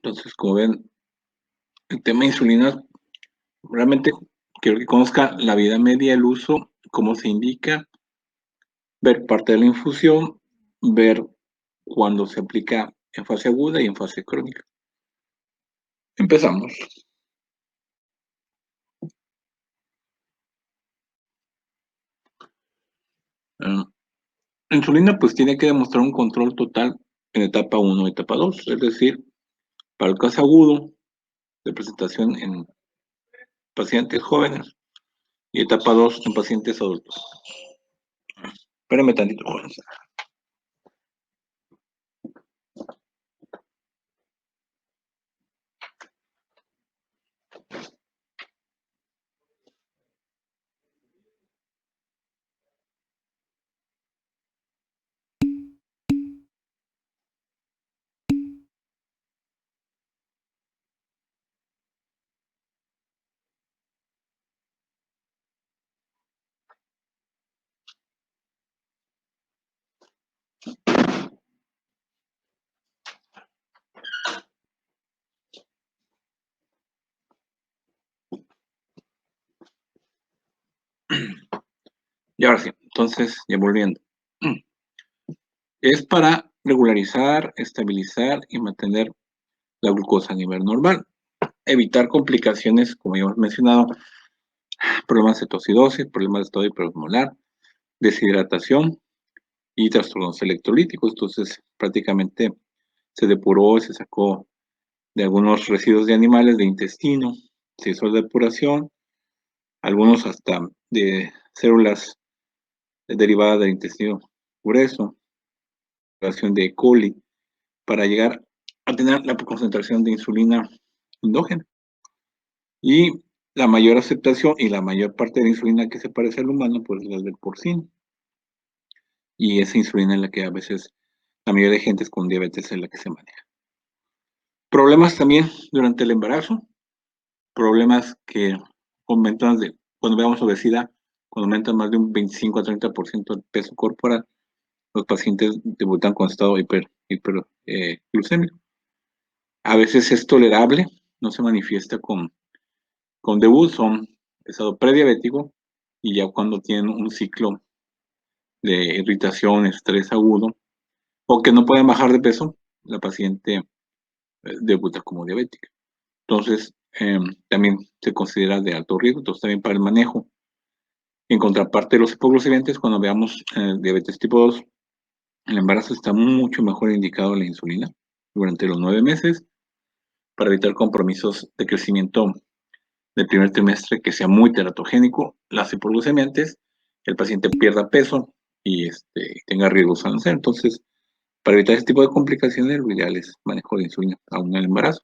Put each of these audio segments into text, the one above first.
Entonces, como ven, el tema de insulina, realmente quiero que conozca la vida media, el uso, cómo se indica, ver parte de la infusión, ver cuándo se aplica en fase aguda y en fase crónica. Empezamos. La insulina pues tiene que demostrar un control total en etapa 1 y etapa 2, es decir, para el caso agudo de presentación en pacientes jóvenes y etapa 2 en pacientes adultos. Espérame tantito, jóvenes. Y ahora sí, entonces, ya volviendo. Es para regularizar, estabilizar y mantener la glucosa a nivel normal. Evitar complicaciones, como ya hemos mencionado, problemas de cetoacidosis, problemas de estado hiperosmolar, deshidratación y trastornos electrolíticos. Entonces, prácticamente se depuró, se sacó de algunos residuos de animales de intestino, se hizo depuración, algunos hasta de células derivadas del intestino grueso, relación de E. coli, para llegar a tener la concentración de insulina endógena. Y la mayor aceptación y la mayor parte de la insulina que se parece al humano, pues es la del porcino. Y esa insulina es la que a veces la mayoría de gente con diabetes es la que se maneja. Problemas también durante el embarazo, problemas que aumentan cuando veamos obesidad, cuando aumentan más de un 25 a 30% del peso corporal, los pacientes debutan con estado hiperglucémico. A veces es tolerable, no se manifiesta con debut, son estado prediabético y ya cuando tienen un ciclo de irritación, estrés agudo, o que no pueden bajar de peso, la paciente debuta como diabética. Entonces, también se considera de alto riesgo, entonces también para el manejo. En contraparte de los hipoglucemiantes, cuando veamos diabetes tipo 2, el embarazo está mucho mejor indicado la insulina durante los 9 meses para evitar compromisos de crecimiento del primer trimestre que sea muy teratogénico, las hipoglucemiantes, el paciente pierda peso y tenga riesgos al nacer. Entonces, para evitar este tipo de complicaciones, lo ideal es manejo de insulina aún en el embarazo.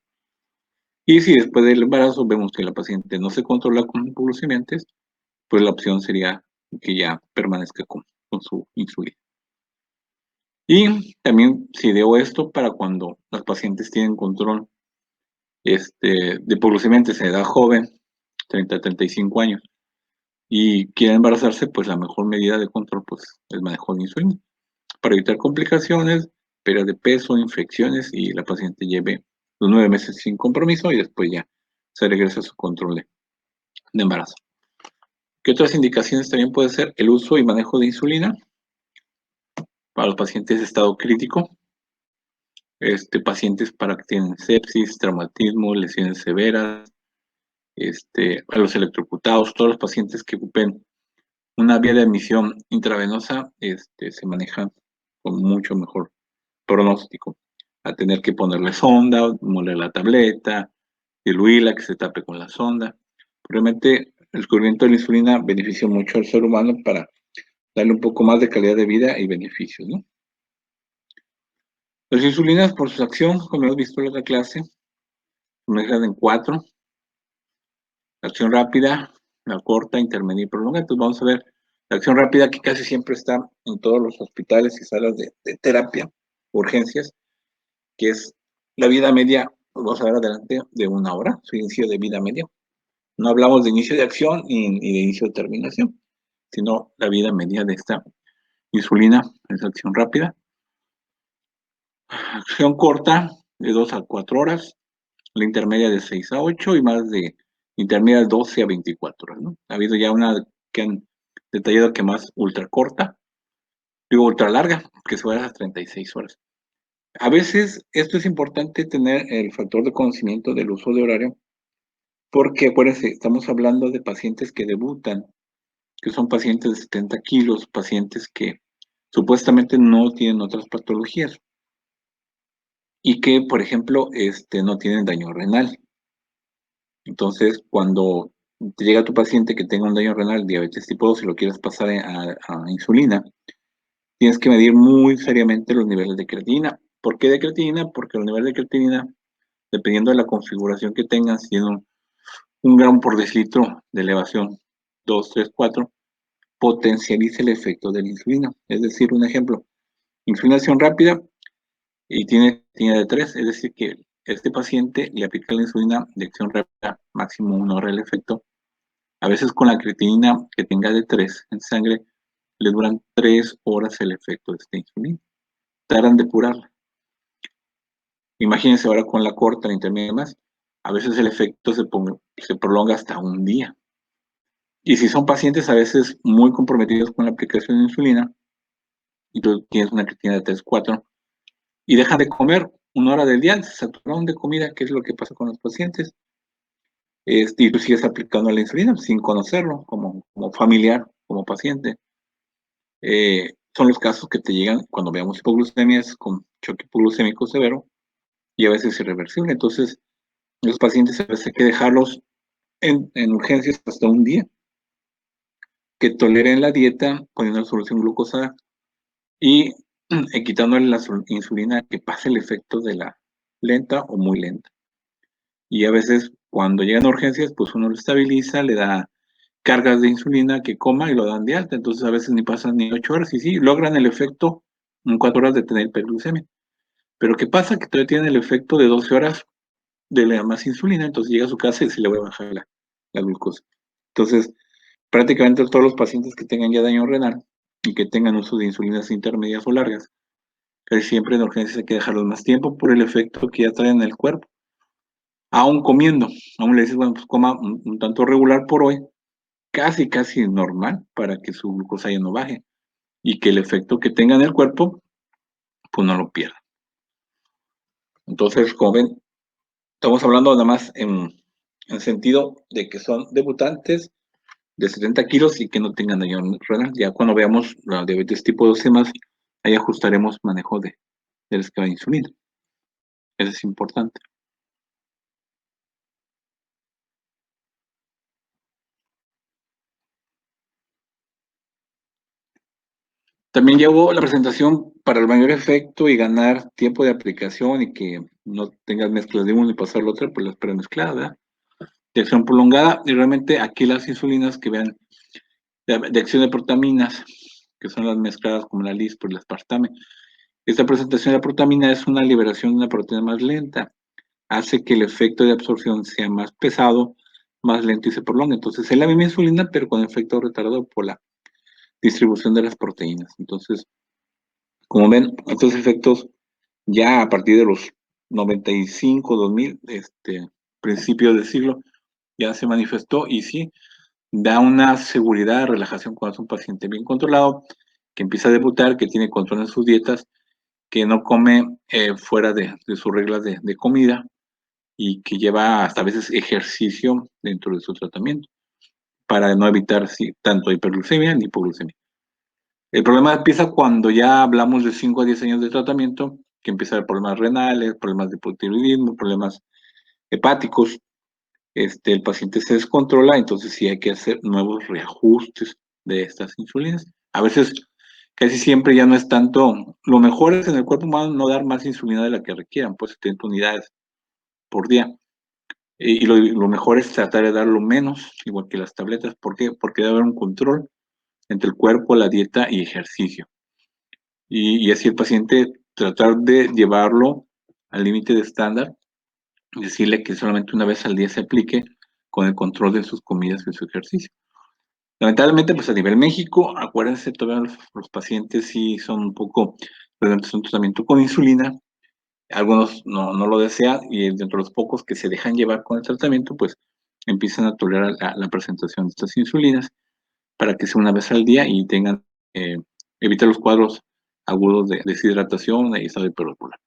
Y si después del embarazo vemos que la paciente no se controla con hipoglucemiantes, pues la opción sería que ya permanezca con su insulina. Y también si debo esto para cuando las pacientes tienen control de hipoglucemiantes en edad joven, 30 a 35 años, y quieren embarazarse, pues la mejor medida de control pues, es el manejo de insulina para evitar complicaciones, pérdida de peso, infecciones y la paciente lleve los 9 meses sin compromiso y después ya se regresa a su control de embarazo. ¿Qué otras indicaciones también puede ser? El uso y manejo de insulina para los pacientes de estado crítico, pacientes para que tienen sepsis, traumatismo, lesiones severas, a los electrocutados, todos los pacientes que ocupen una vía de admisión intravenosa, se manejan con mucho mejor pronóstico. A tener que ponerle sonda, moler la tableta, diluirla, que se tape con la sonda. Realmente el descubrimiento de la insulina beneficia mucho al ser humano para darle un poco más de calidad de vida y beneficios, ¿no? Las insulinas, por su acción, como hemos visto en la otra clase, se manejan en 4. La acción rápida, la corta, intermedia y prolongada. Entonces vamos a ver la acción rápida que casi siempre está en todos los hospitales y salas de terapia, urgencias, que es la vida media, vamos a ver adelante, de 1 hora, su inicio de vida media. No hablamos de inicio de acción ni de inicio de terminación, sino la vida media de esta insulina, es acción rápida. Acción corta, de 2 a 4 horas, la intermedia de 6 a 8 y más de intermedia de 12 a 24 horas, ¿no? Ha habido ya una que han detallado que más ultra corta, digo ultra larga, que se va a las 36 horas. A veces esto es importante tener el factor de conocimiento del uso de horario, porque acuérdense, estamos hablando de pacientes que debutan, que son pacientes de 70 kilos, pacientes que supuestamente no tienen otras patologías y que, por ejemplo, no tienen daño renal. Entonces, cuando te llega tu paciente que tenga un daño renal, diabetes tipo 2, y lo quieres pasar a insulina, tienes que medir muy seriamente los niveles de creatinina. ¿Por qué de creatinina? Porque los niveles de creatinina, dependiendo de la configuración que tengas, si tienen un gramo por decilitro de elevación, 2, 3, 4, potencializa el efecto de la insulina. Es decir, un ejemplo, insulinación rápida y tiene de 3, es decir, que este paciente le aplica la insulina de acción rápida, máximo 1 hora el efecto. A veces con la creatinina que tenga de 3 en sangre, le duran 3 horas el efecto de esta insulina. Tardan de curarla. Imagínense ahora con la corta, la intermedia más, a veces el efecto se prolonga hasta un día. Y si son pacientes a veces muy comprometidos con la aplicación de insulina, y tú tienes una creatinina de 3, 4, y dejan de comer 1 hora del día, se saturaron de comida, que es lo que pasa con los pacientes, y tú sigues aplicando la insulina sin conocerlo, como familiar, como paciente. Son los casos que te llegan cuando veamos hipoglucemias con choque hipoglucémico severo y a veces irreversible. Entonces, los pacientes a veces hay que dejarlos en urgencias hasta un día, que toleren la dieta, poniendo la solución glucosa y quitándole la insulina que pase el efecto de la lenta o muy lenta. Y a veces cuando llegan a urgencias, pues uno lo estabiliza, le da cargas de insulina que coma y lo dan de alta. Entonces a veces ni pasan ni 8 horas y sí, logran el efecto en 4 horas de tener hiperglucemia. Pero ¿qué pasa? Que todavía tiene el efecto de 12 horas de la más insulina, entonces llega a su casa y se le va a bajar la glucosa. Entonces, prácticamente todos los pacientes que tengan ya daño renal y que tengan uso de insulinas intermedias o largas, casi siempre en urgencias hay que dejarlos más tiempo por el efecto que ya traen en el cuerpo. Aún comiendo, aún le dices, bueno, pues coma un tanto regular por hoy, casi, casi normal para que su glucosa ya no baje y que el efecto que tenga en el cuerpo, pues no lo pierda. Entonces, como ven, estamos hablando nada más en sentido de que son debutantes de 70 kilos y que no tengan daño renal. Ya cuando veamos la diabetes tipo 2 y más, ahí ajustaremos manejo del esquema de insulina. Eso es importante. También llevo la presentación para el mayor efecto y ganar tiempo de aplicación y que no tengas mezclas de uno y pasar la otra, pues las premezcladas, ¿verdad? De acción prolongada, y realmente aquí las insulinas que vean de acción de protaminas, que son las mezcladas como la lispro y la aspartame. Esta presentación de la protamina es una liberación de una proteína más lenta, hace que el efecto de absorción sea más pesado, más lento y se prolonga. Entonces, es la misma insulina, pero con efecto retardado por la distribución de las proteínas. Entonces, como ven, estos efectos ya a partir de los 95, 2000, principios del siglo, ya se manifestó y sí, da una seguridad, relajación cuando es un paciente bien controlado, que empieza a debutar, que tiene control en sus dietas, que no come fuera de sus reglas de comida y que lleva hasta a veces ejercicio dentro de su tratamiento para no evitar tanto hiperglucemia ni hipoglucemia. El problema empieza cuando ya hablamos de 5 a 10 años de tratamiento, que empieza a haber problemas renales, problemas de hipotiroidismo, problemas hepáticos. El paciente se descontrola, entonces sí hay que hacer nuevos reajustes de estas insulinas. A veces, casi siempre ya no es tanto, lo mejor es en el cuerpo humano no dar más insulina de la que requieran, pues 70 unidades por día. Y lo mejor es tratar de darlo menos, igual que las tabletas. ¿Por qué? Porque debe haber un control entre el cuerpo, la dieta y ejercicio. Y así el paciente tratar de llevarlo al límite de estándar, decirle que solamente una vez al día se aplique con el control de sus comidas y su ejercicio. Lamentablemente, pues a nivel México, acuérdense, todavía los pacientes sí son un poco, un tratamiento con insulina Algunos no lo desean y dentro de los pocos que se dejan llevar con el tratamiento, pues empiezan a tolerar la presentación de estas insulinas para que sea una vez al día y tengan, evite los cuadros agudos de deshidratación y estado hiperosmolar.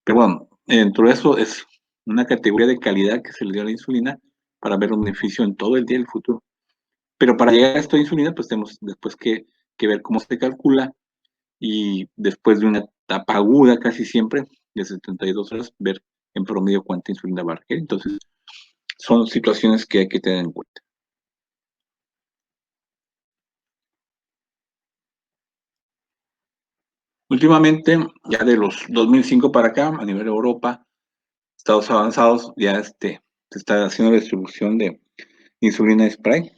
Pero bueno, dentro de eso es una categoría de calidad que se le dio a la insulina para ver un beneficio en todo el día del futuro. Pero para llegar a esta insulina, pues tenemos después que ver cómo se calcula y después de una etapa aguda casi siempre, de 72 horas, ver en promedio cuánta insulina va a requerir. Entonces, son situaciones que hay que tener en cuenta. Últimamente, ya de los 2005 para acá, a nivel Europa, estados avanzados, ya se está haciendo la distribución de insulina spray,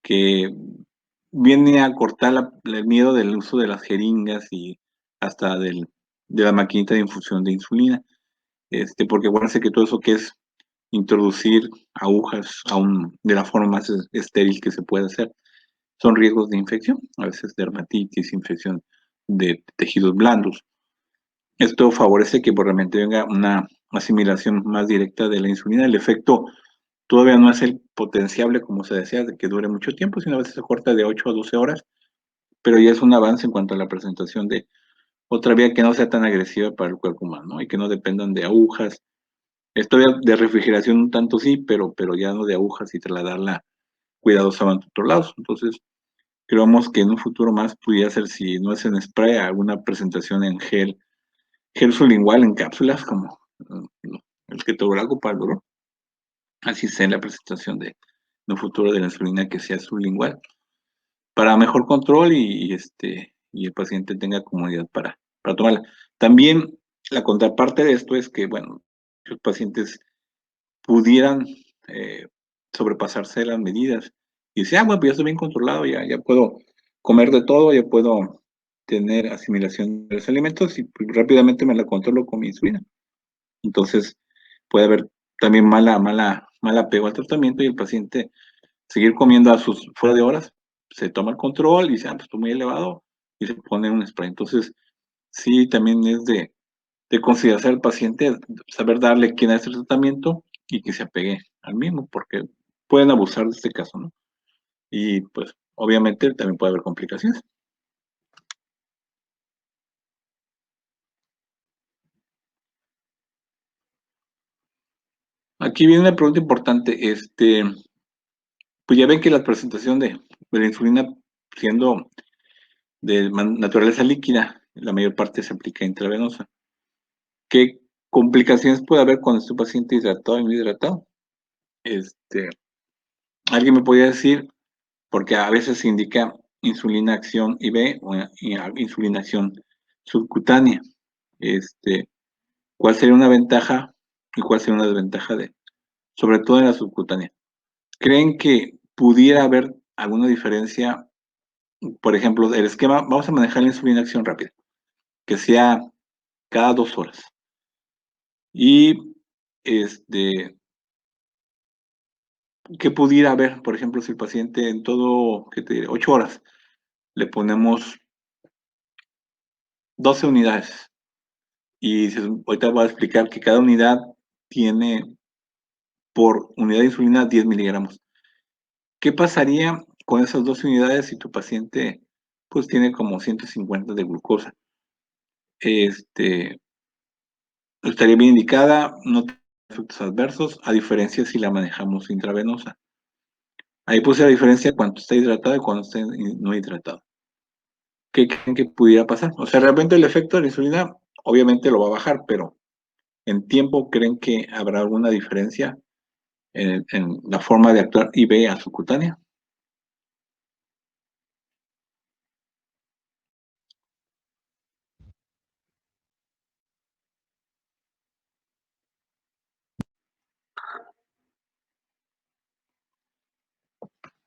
que viene a cortar el miedo del uso de las jeringas y hasta de la maquinita de infusión de insulina. Porque acuérdense que todo eso que es introducir agujas aún de la forma más estéril que se puede hacer, son riesgos de infección, a veces dermatitis, infección de tejidos blandos. Esto favorece que pues, realmente venga una asimilación más directa de la insulina. El efecto todavía no es el potenciable, como se decía, de que dure mucho tiempo, sino a veces se corta de 8 a 12 horas, pero ya es un avance en cuanto a la presentación de otra vía que no sea tan agresiva para el cuerpo humano, ¿no? Y que no dependan de agujas. Esto de refrigeración un tanto sí, pero ya no de agujas y trasladarla cuidadosamente a otros lados. Entonces, creemos que en un futuro más pudiera ser, si no es en spray, alguna presentación en gel sublingual en cápsulas, como el ketorolaco para el dolor. Así sea la presentación de en un futuro de la insulina que sea sublingual, para mejor control y el paciente tenga comodidad para tomarla. También la contraparte de esto es que, bueno, los pacientes pudieran sobrepasarse de las medidas y decir, bueno, pues ya estoy bien controlado, ya puedo comer de todo, ya puedo tener asimilación de los alimentos y pues, rápidamente me la controlo con mi insulina. Entonces, puede haber también mal apego al tratamiento y el paciente seguir comiendo a sus fuera de horas, se toma el control y dice, pues estoy muy elevado y se pone un spray. Entonces, sí, también es de considerarse al paciente, saber darle quién hace el tratamiento y que se apegue al mismo, porque pueden abusar de este caso, ¿no? Y pues, obviamente, también puede haber complicaciones. Aquí viene una pregunta importante. Pues ya ven que la presentación de la insulina, siendo de naturaleza líquida, la mayor parte se aplica intravenosa. ¿Qué complicaciones puede haber cuando este paciente hidratado y no hidratado? ¿Alguien me podría decir? Porque a veces se indica insulina acción IV o insulina acción subcutánea. Este, ¿Cuál sería una ventaja y cuál sería una desventaja sobre todo en la subcutánea? ¿Creen que pudiera haber alguna diferencia? Por ejemplo, el esquema, vamos a manejar la insulina acción rápida, que sea cada 2 horas. Y ¿qué pudiera haber? Por ejemplo, si el paciente en todo, ¿qué te diré? 8 horas, le ponemos 12 unidades. Y ahorita voy a explicar que cada unidad tiene por unidad de insulina 10 miligramos. ¿Qué pasaría con esas 12 unidades si tu paciente pues tiene como 150 de glucosa? Este, Estaría bien indicada, no tiene efectos adversos, a diferencia si la manejamos intravenosa. Ahí puse la diferencia cuando está hidratado y cuando está no hidratado. ¿Qué creen que pudiera pasar? O sea, realmente el efecto de la insulina obviamente lo va a bajar, pero en tiempo, ¿creen que habrá alguna diferencia en la forma de actuar IV a subcutánea?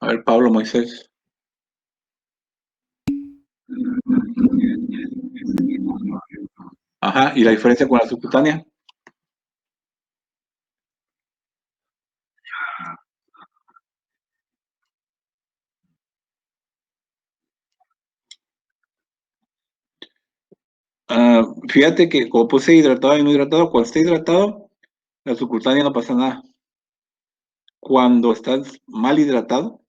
A ver, Pablo Moisés. Ajá, ¿y la diferencia con la subcutánea? Fíjate que como puse hidratado y no hidratado, cuando está hidratado, la subcutánea no pasa nada. Cuando estás mal hidratado,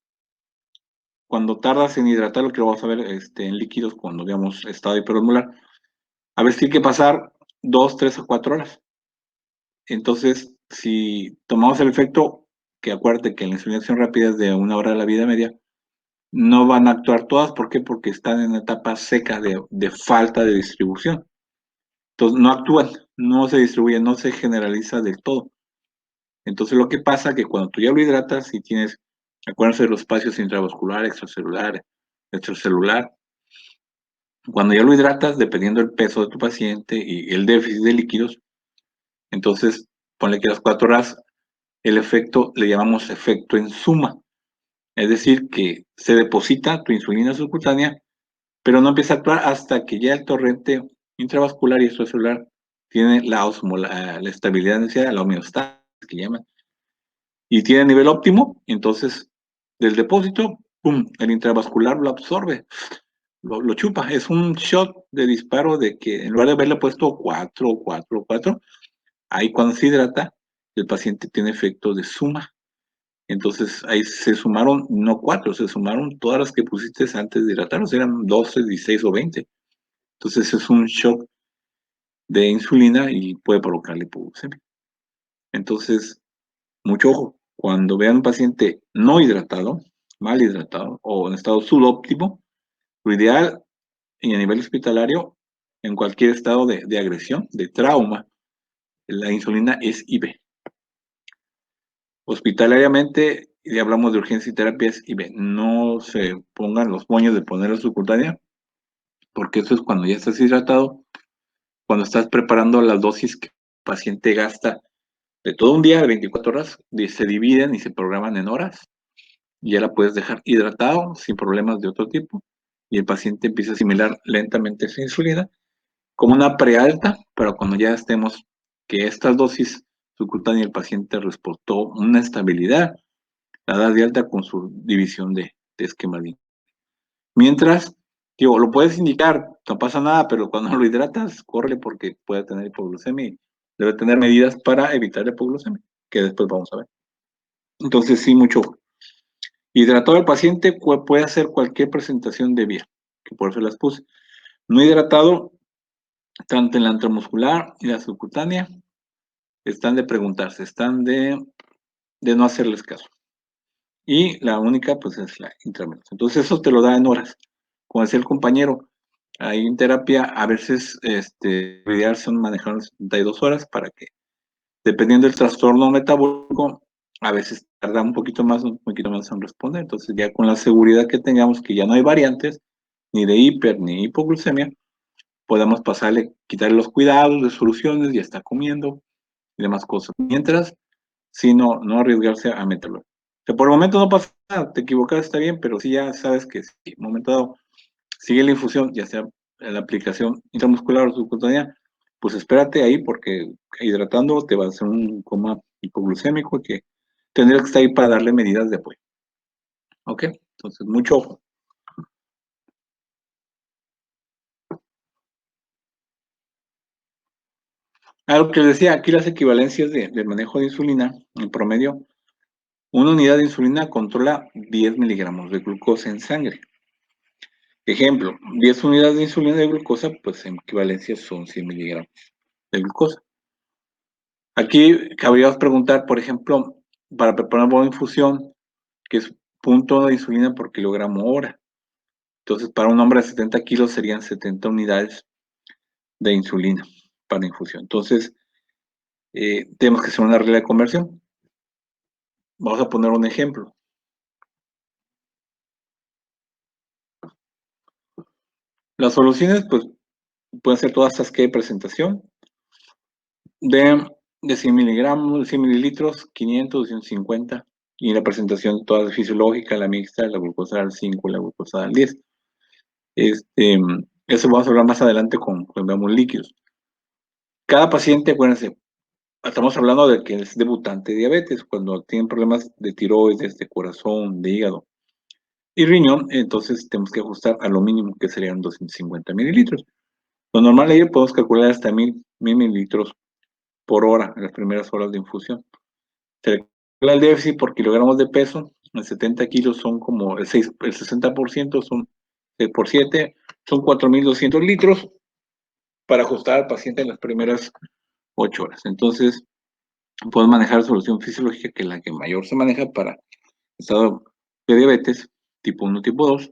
cuando tardas en hidratar, lo que vamos a ver en líquidos, cuando digamos estado hiperosmolar, a veces tiene que pasar 2, 3 o 4 horas. Entonces, si tomamos el efecto, que acuérdate que la insulinación rápida es de 1 hora de la vida media, no van a actuar todas. ¿Por qué? Porque están en etapa seca de falta de distribución. Entonces, no actúan, no se distribuyen, no se generaliza del todo. Entonces, lo que pasa es que cuando tú ya lo hidratas y tienes, acuérdense de los espacios intravascular, extracelular, cuando ya lo hidratas, dependiendo del peso de tu paciente y el déficit de líquidos, entonces ponle que a las 4 horas el efecto le llamamos efecto en suma. Es decir, que se deposita tu insulina subcutánea, pero no empieza a actuar hasta que ya el torrente intravascular y extracelular tiene la estabilidad necesaria, la homeostasis que llaman, y tiene nivel óptimo. Entonces del depósito, ¡pum!, el intravascular lo absorbe, lo chupa. Es un shot de disparo de que en lugar de haberle puesto 4, 4, 4, ahí cuando se hidrata, el paciente tiene efecto de suma. Entonces ahí se sumaron, no 4, se sumaron todas las que pusiste antes de hidratarlos, eran 12, 16 o 20. Entonces es un shock de insulina y puede provocar hipoglucemia. Entonces, mucho ojo, cuando vean un paciente no hidratado, mal hidratado o en estado subóptimo, lo ideal y a nivel hospitalario, en cualquier estado de agresión, de trauma, la insulina es IV. Hospitalariamente, y hablamos de urgencia y terapias IV. No se pongan los moños de poner la subcutánea, porque eso es cuando ya estás hidratado, cuando estás preparando las dosis que el paciente gasta de todo un día, de 24 horas, se dividen y se programan en horas, y ya la puedes dejar hidratado, sin problemas de otro tipo, y el paciente empieza a asimilar lentamente esa insulina, como una prealta, pero cuando ya estemos que estas dosis subcutánea el paciente reportó una estabilidad, la das de alta con su división de esquema de. Mientras, digo, lo puedes indicar, no pasa nada, pero cuando lo hidratas, córrele porque puede tener hipoglucemia y debe tener medidas para evitar la hipoglucemia, que después vamos a ver. Entonces, sí, mucho ojo. Hidratado al paciente puede hacer cualquier presentación de vía, que por eso las puse. No hidratado, tanto en la intramuscular y la subcutánea, están de preguntarse, están de no hacerles caso. Y la única, pues, es la intravenosa. Entonces, eso te lo da en horas. Como decía el compañero, ahí en terapia, a veces, lo ideal son manejar 72 horas para que, dependiendo del trastorno metabólico, a veces tarda un poquito más en responder. Entonces, ya con la seguridad que tengamos que ya no hay variantes, ni de hiper ni hipoglucemia, podemos pasarle, quitarle los cuidados de soluciones, ya está comiendo y demás cosas. Mientras, sí, no arriesgarse a meterlo. Que por el momento no pasa nada, te equivocas, está bien, pero sí ya sabes que si en un momento dado sigue la infusión, ya sea en la aplicación intramuscular o subcutánea, pues espérate ahí porque hidratando te va a hacer un coma hipoglucémico que tendría que estar ahí para darle medidas de apoyo. ¿Ok? Entonces, mucho ojo. Algo que les decía, aquí las equivalencias del manejo de insulina, en promedio, una unidad de insulina controla 10 miligramos de glucosa en sangre. Ejemplo, 10 unidades de insulina de glucosa, pues en equivalencia son 100 miligramos de glucosa. Aquí cabría preguntar, por ejemplo, para preparar una buena infusión, que es punto de insulina por kilogramo hora. Entonces, para un hombre de 70 kilos serían 70 unidades de insulina para infusión. Entonces, tenemos que hacer una regla de conversión. Vamos a poner un ejemplo. Las soluciones, pues, pueden ser todas estas que hay presentación de 100 miligramos, 100 mililitros, 500, 250, y la presentación toda fisiológica, la mixta, la glucosa al 5, la glucosa al 10. Eso vamos a hablar más adelante cuando veamos líquidos. Cada paciente, acuérdense, estamos hablando de que es debutante de diabetes, cuando tienen problemas de tiroides, de corazón, de hígado y riñón, entonces tenemos que ajustar a lo mínimo que serían 250 mililitros. Lo normal ahí podemos calcular hasta 1000 mililitros por hora en las primeras horas de infusión. Se calcula el déficit por kilogramos de peso, en 70 kilos son como el 60% son 6 por 7, son 4200 litros para ajustar al paciente en las primeras 8 horas. Entonces, puedes manejar solución fisiológica, que es la que mayor se maneja para estado de diabetes, tipo 1, tipo 2,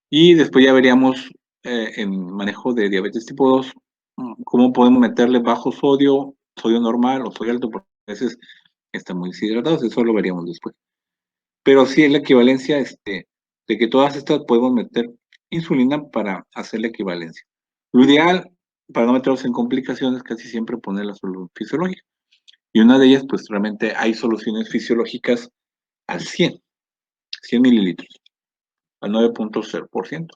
y después ya veríamos en manejo de diabetes tipo 2, cómo podemos meterle bajo sodio, sodio normal o sodio alto, porque a veces están muy deshidratados, eso lo veríamos después. Pero sí es la equivalencia de que todas estas podemos meter insulina para hacer la equivalencia. Lo ideal, para no meternos en complicaciones, casi siempre poner la solución fisiológica. Y una de ellas, pues realmente hay soluciones fisiológicas al 100 mililitros, al 9.0%.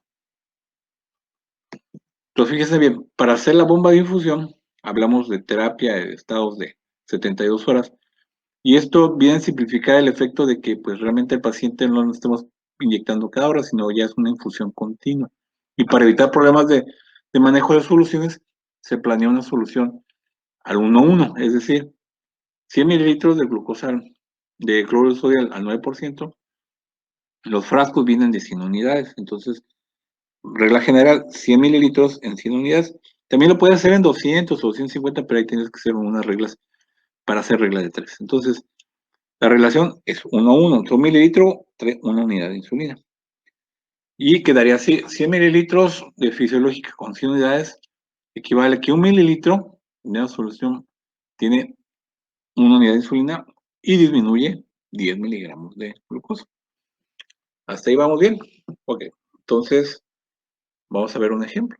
Entonces, fíjese bien, para hacer la bomba de infusión, hablamos de terapia de estados de 72 horas, y esto viene a simplificar el efecto de que pues realmente el paciente no lo estemos inyectando cada hora, sino ya es una infusión continua. Y para evitar problemas de manejo de soluciones, se planea una solución al 1:1, es decir, 100 mililitros de glucosa de cloruro de sodio al 9%, los frascos vienen de 100 unidades, entonces, regla general, 100 mililitros en 100 unidades. También lo puedes hacer en 200 o 150, pero ahí tienes que hacer unas reglas para hacer regla de 3. Entonces, la relación es 1:1, un mililitro, 1 unidad de insulina. Y quedaría así, 100 mililitros de fisiológica con 100 unidades equivale a que 1 mililitro de una solución tiene 1 unidad de insulina y disminuye 10 miligramos de glucosa. ¿Hasta ahí vamos bien? Ok, entonces vamos a ver un ejemplo.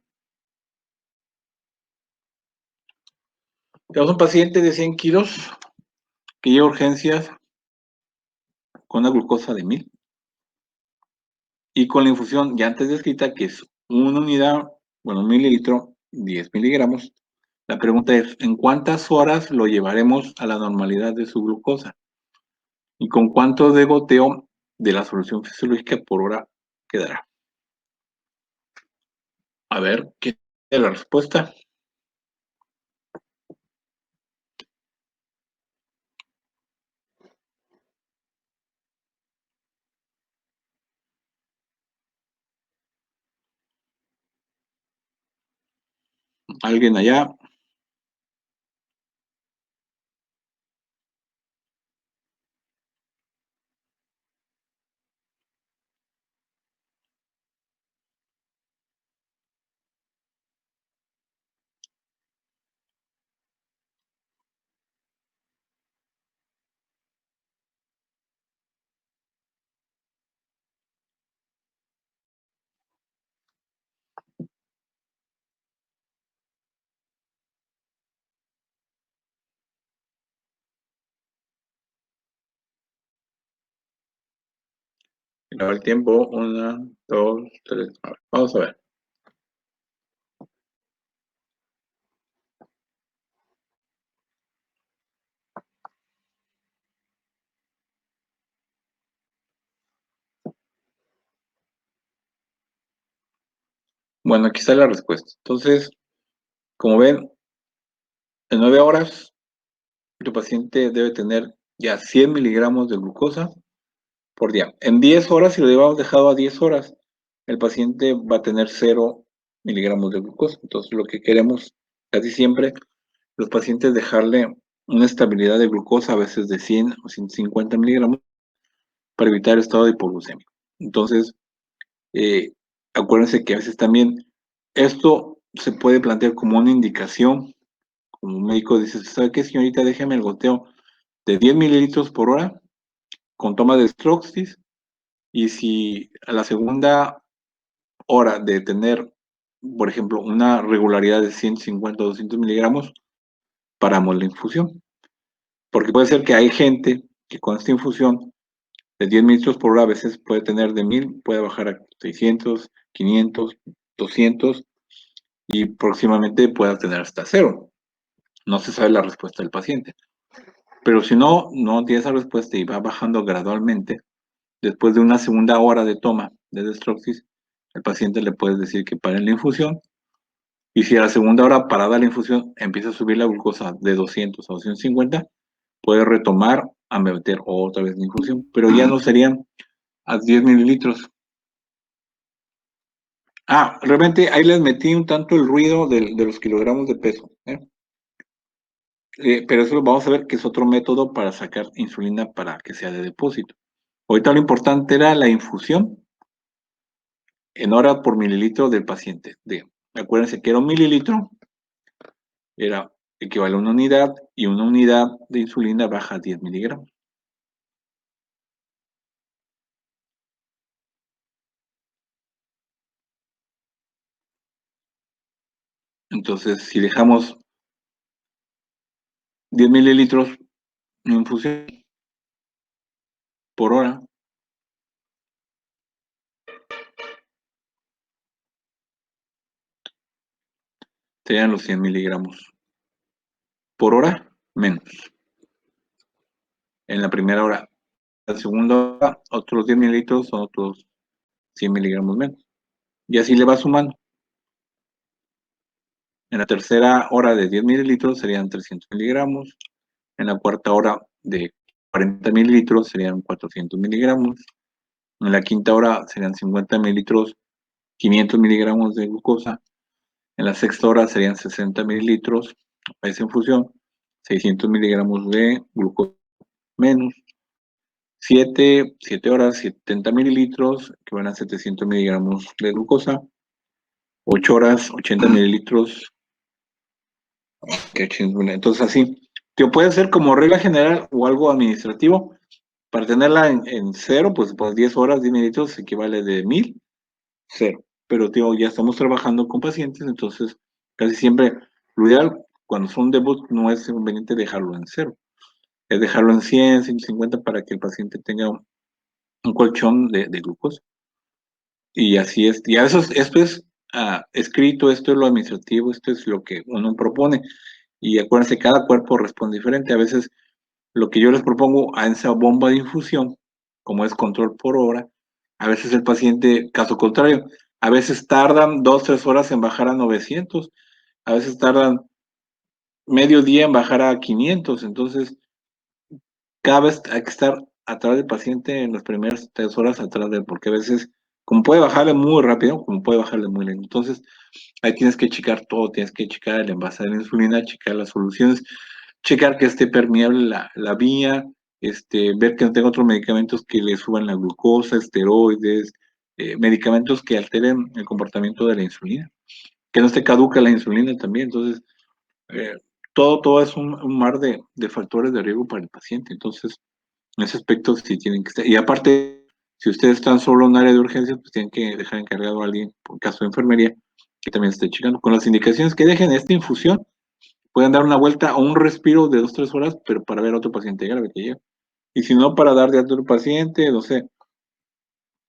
Tenemos un paciente de 100 kilos que lleva urgencias con una glucosa de 1000 y con la infusión ya antes descrita, que es una unidad, bueno, un mililitro, 10 miligramos. La pregunta es, ¿en cuántas horas lo llevaremos a la normalidad de su glucosa? ¿Y con cuánto de goteo de la solución fisiológica por hora quedará? A ver, ¿qué es la respuesta? ¿Alguien allá? A ver, tiempo, 1, 2, 3. Vamos a ver. Bueno, aquí está la respuesta. Entonces, como ven, en 9 horas, tu paciente debe tener ya 100 miligramos de glucosa por día. En 10 horas, si lo llevamos dejado a 10 horas, el paciente va a tener 0 miligramos de glucosa. Entonces, lo que queremos casi siempre, los pacientes dejarle una estabilidad de glucosa, a veces de 100 o 150 miligramos, para evitar el estado de hipoglucemia. Entonces, eh, acuérdense que a veces también esto se puede plantear como una indicación, como un médico dice, ¿sabe qué, señorita? Déjeme el goteo de 10 mililitros por hora con toma de Stroxis, y si a la segunda hora de tener, por ejemplo, una regularidad de 150 o 200 miligramos, paramos la infusión. Porque puede ser que hay gente que con esta infusión de 10 mililitros por hora a veces puede tener de 1000, puede bajar a 600, 500, 200 y próximamente pueda tener hasta 0. No se sabe la respuesta del paciente. Pero si no tiene esa respuesta y va bajando gradualmente, después de una segunda hora de toma de Destroxis, el paciente le puede decir que pare la infusión Y si a la segunda hora parada la infusión empieza a subir la glucosa de 200 a 250, puede retomar a meter otra vez la infusión, pero ya no serían a 10 mililitros. Realmente ahí les metí un tanto el ruido de los kilogramos de peso, ¿eh? Pero eso vamos a ver que es otro método para sacar insulina para que sea de depósito. Ahorita lo importante era la infusión en hora por mililitro del paciente. Acuérdense que era 1 mililitro, era equivale a una unidad, y una unidad de insulina baja a 10 miligramos. Entonces, si dejamos 10 mililitros en infusión por hora, serían los 100 miligramos por hora menos. En la primera hora. La segunda hora, otros 10 mililitros son otros 100 miligramos menos. Y así le va sumando. En la tercera hora de 10 mililitros serían 300 miligramos. En la cuarta hora de 40 mililitros serían 400 miligramos. En la quinta hora serían 50 mililitros, 500 miligramos de glucosa. En la sexta hora serían 60 mililitros a esa infusión, 600 miligramos de glucosa menos. 7 horas, 70 mililitros, que van a 700 miligramos de glucosa. 8 horas, 80 mililitros. Qué chingón. Entonces, así, te puede hacer como regla general o algo administrativo. Para tenerla en cero, pues 10 horas, 10 mililitros equivale de 1000, cero. Pero, tío, ya estamos trabajando con pacientes, entonces casi siempre lo ideal cuando son debut no es conveniente dejarlo en cero. Es dejarlo en 100, 150 para que el paciente tenga un colchón de glucosa. Y así es. Y a veces esto es escrito, esto es lo administrativo, esto es lo que uno propone. Y acuérdense, cada cuerpo responde diferente. A veces lo que yo les propongo a esa bomba de infusión, como es control por hora, a veces el paciente, caso contrario, a veces tardan 2, 3 horas en bajar a 900, a veces tardan medio día en bajar a 500. Entonces, cada vez hay que estar atrás del paciente en las primeras 3 horas atrás de él, porque a veces, como puede bajarle muy rápido, como puede bajarle muy lento. Entonces, ahí tienes que checar todo, tienes que checar el envase de la insulina, checar las soluciones, checar que esté permeable la vía, ver que no tenga otros medicamentos que le suban la glucosa, esteroides, medicamentos que alteren el comportamiento de la insulina, que no esté caduca la insulina también. Entonces, eh, todo es un mar de factores de riesgo para el paciente. Entonces, en ese aspecto sí tienen que estar. Y aparte, si ustedes están solo en un área de urgencias, pues tienen que dejar encargado a alguien, por caso de enfermería, que también esté checando. Con las indicaciones que dejen esta infusión, pueden dar una vuelta o un respiro de 2, 3 horas, pero para ver a otro paciente grave que llega. Y si no, para dar de otro paciente, no sé,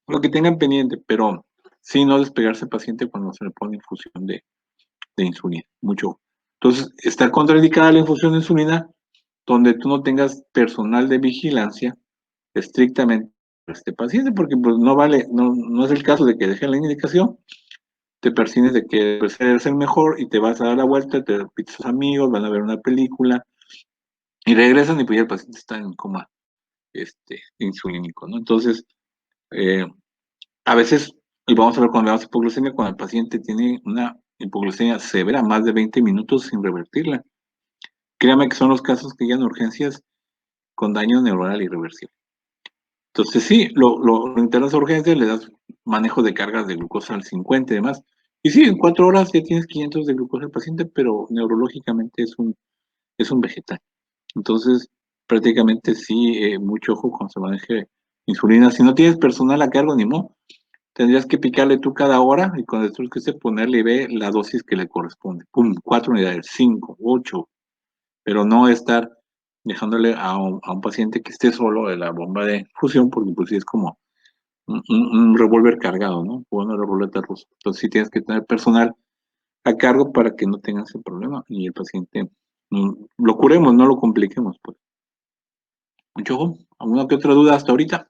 lo que tengan pendiente, pero sí no despegarse el paciente cuando se le pone infusión de insulina. Mucho. Entonces, está contraindicada la infusión de insulina donde tú no tengas personal de vigilancia estrictamente para este paciente, porque pues no vale, no es el caso de que dejen la indicación, te persines de que pues, eres el mejor y te vas a dar la vuelta, te repites a tus amigos, van a ver una película y regresan y pues ya el paciente está en coma insulínico, ¿no? Entonces, eh, a veces, y vamos a ver cuando veamos hipoglucemia, cuando el paciente tiene una hipoglucemia severa, más de 20 minutos sin revertirla. Créame que son los casos que llegan a urgencias con daño neuronal irreversible. Entonces, sí, lo internas a urgencias, le das manejo de cargas de glucosa al 50 y demás. Y sí, en 4 horas ya tienes 500 de glucosa al paciente, pero neurológicamente es un vegetal. Entonces, prácticamente sí, mucho ojo cuando se maneje insulina. Si no tienes personal a cargo, ni modo. Tendrías que picarle tú cada hora y cuando tú que ponerle y ve la dosis que le corresponde. Pum, 4 unidades, 5, 8, pero no estar dejándole a un paciente que esté solo de la bomba de infusión, porque pues sí es como un revólver cargado, ¿no? O una ruleta rusa. Entonces sí tienes que tener personal a cargo para que no tengas ese problema y el paciente lo curemos, no lo compliquemos, pues. Mucho ojo. ¿Alguna que otra duda hasta ahorita?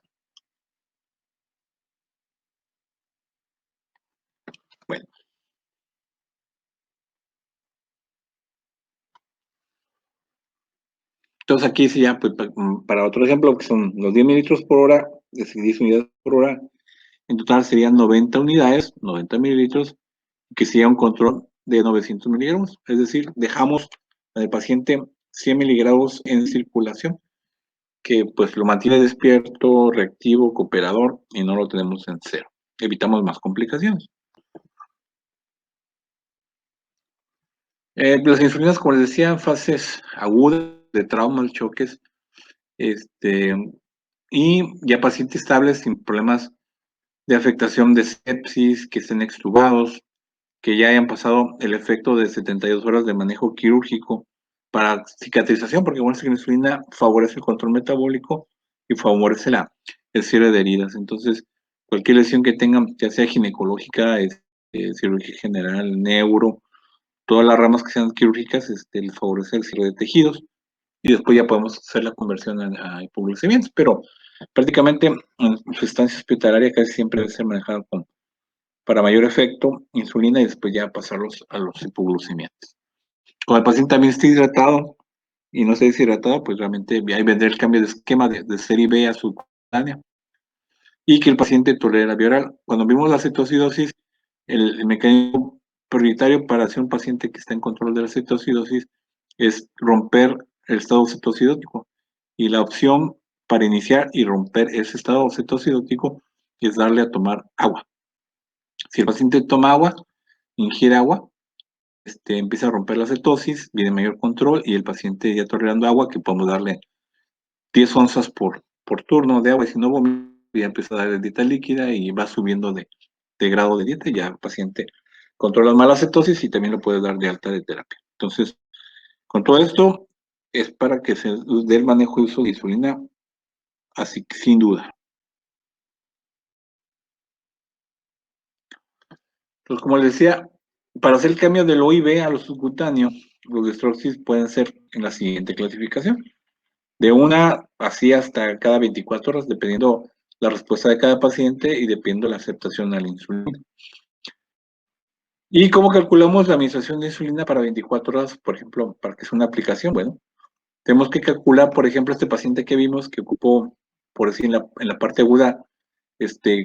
Bueno, Entonces aquí sí ya, pues, para otro ejemplo, que son los 10 mililitros por hora, es decir, 10 unidades por hora, en total serían 90 unidades, 90 mililitros, que sería un control de 900 miligramos. Es decir, dejamos al paciente 100 miligramos en circulación, que pues lo mantiene despierto, reactivo, cooperador, y no lo tenemos en cero. Evitamos más complicaciones. Las insulinas, como les decía, en fases agudas de traumas, choques, este, y ya pacientes estables sin problemas de afectación de sepsis, que estén extubados, que ya hayan pasado el efecto de 72 horas de manejo quirúrgico para cicatrización, porque bueno, la insulina favorece el control metabólico y favorece el cierre de heridas. Entonces, cualquier lesión que tengan, ya sea ginecológica, cirugía general, neuro, todas las ramas que sean quirúrgicas, les favorece el cierre de tejidos y después ya podemos hacer la conversión a hipoglucemiantes, pero prácticamente en su estancia hospitalaria casi siempre debe ser manejada para mayor efecto, insulina y después ya pasarlos a los hipoglucemiantes. Cuando el paciente también esté hidratado y no esté deshidratado, pues realmente ahí vendrá el cambio de esquema de serie B a subcutánea y que el paciente tolere la vía oral. Cuando vimos la cetoacidosis, el mecanismo prioritario para hacer un paciente que está en control de la cetoacidosis es romper el estado cetoacidótico. Y la opción para iniciar y romper ese estado cetoacidótico es darle a tomar agua. Si el paciente toma agua, ingiere agua, empieza a romper la cetosis, viene mayor control y el paciente ya tolerando agua, que podemos darle 10 onzas por turno de agua, y si no vomita, ya empieza a darle dieta líquida y va subiendo de grado de dieta, y ya el paciente controla más la cetosis y también lo puede dar de alta de terapia. Entonces, con todo esto, es para que se dé el manejo y uso de insulina, así que sin duda. Entonces, como les decía, para hacer el cambio del OIB a lo subcutáneo, los destroxis pueden ser en la siguiente clasificación. De una así hasta cada 24 horas, dependiendo la respuesta de cada paciente y dependiendo la aceptación a la insulina. ¿Y cómo calculamos la administración de insulina para 24 horas, por ejemplo, para que sea una aplicación? Bueno, tenemos que calcular, por ejemplo, este paciente que vimos que ocupó, por decir, en la parte aguda,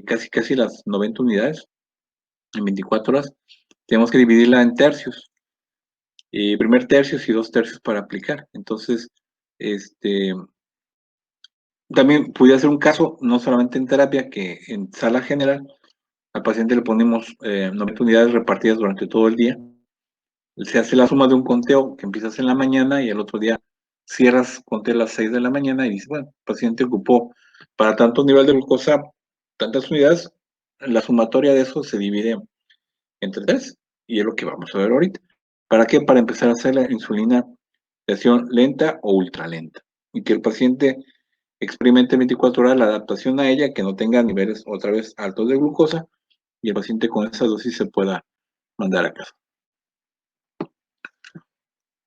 casi las 90 unidades en 24 horas, tenemos que dividirla en tercios. Primer tercios y 2 tercios para aplicar. Entonces, también pudiera ser un caso, no solamente en terapia, que en sala general al paciente le ponemos 90 unidades repartidas durante todo el día. Se hace la suma de un conteo que empiezas en la mañana y el otro día cierras conteo a las 6 de la mañana y dices, bueno, el paciente ocupó para tanto nivel de glucosa tantas unidades, la sumatoria de eso se divide entre 3 y es lo que vamos a ver ahorita. ¿Para qué? Para empezar a hacer la insulina de acción lenta o ultralenta y que el paciente experimente 24 horas la adaptación a ella, que no tenga niveles otra vez altos de glucosa y el paciente con esa dosis se pueda mandar a casa.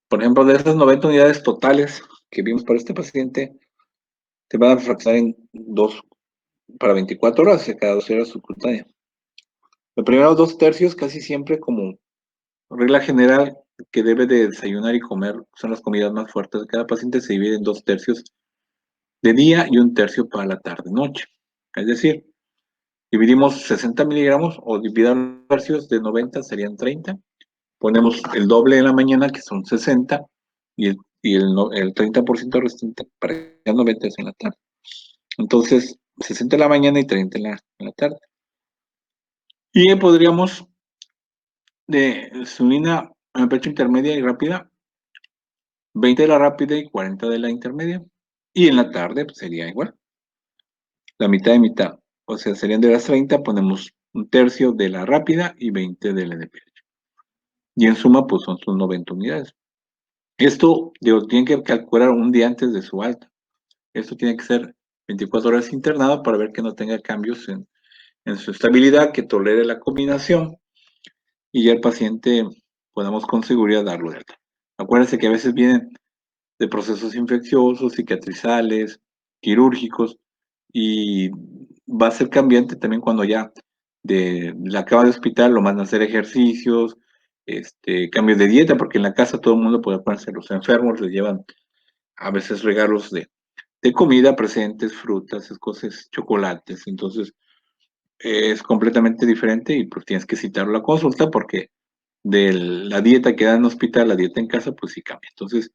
Por ejemplo, de esas 90 unidades totales que vimos para este paciente, se van a fraccionar en 2 para 24 horas, cada 12 horas subcutánea. Los primeros 2 tercios, casi siempre como regla general, que debe de desayunar y comer, son las comidas más fuertes de cada paciente, se divide en 2 tercios de día y 1 tercio para la tarde-noche. Es decir, dividimos 60 miligramos o dividamos tercios de 90 serían 30. Ponemos el doble en la mañana, que son 60, y el 30% restante para 90 en la tarde. Entonces, 60 en la mañana y 30 en la tarde. Y podríamos de insulina en pecho intermedia y rápida, 20 de la rápida y 40 de la intermedia. Y en la tarde pues, sería igual, la mitad de mitad. O sea, serían de las 30, ponemos 1 tercio de la rápida y 20 de la de pecho. Y en suma, pues son sus 90 unidades. Esto, digo, tienen que calcular un día antes de su alta. Esto tiene que ser 24 horas internado para ver que no tenga cambios en su estabilidad, que tolere la combinación y ya el paciente podamos con seguridad darlo de alta. Acuérdense que a veces vienen de procesos infecciosos, cicatrizales, quirúrgicos, y va a ser cambiante también cuando ya de la cama de hospital lo mandan a hacer ejercicios, cambios de dieta, porque en la casa todo el mundo puede ponerse, los enfermos les llevan a veces regalos de comida, presentes, frutas, cosas, chocolates. Entonces, es completamente diferente y pues tienes que citar la consulta porque de la dieta que da en hospital, la dieta en casa, pues sí cambia. Entonces,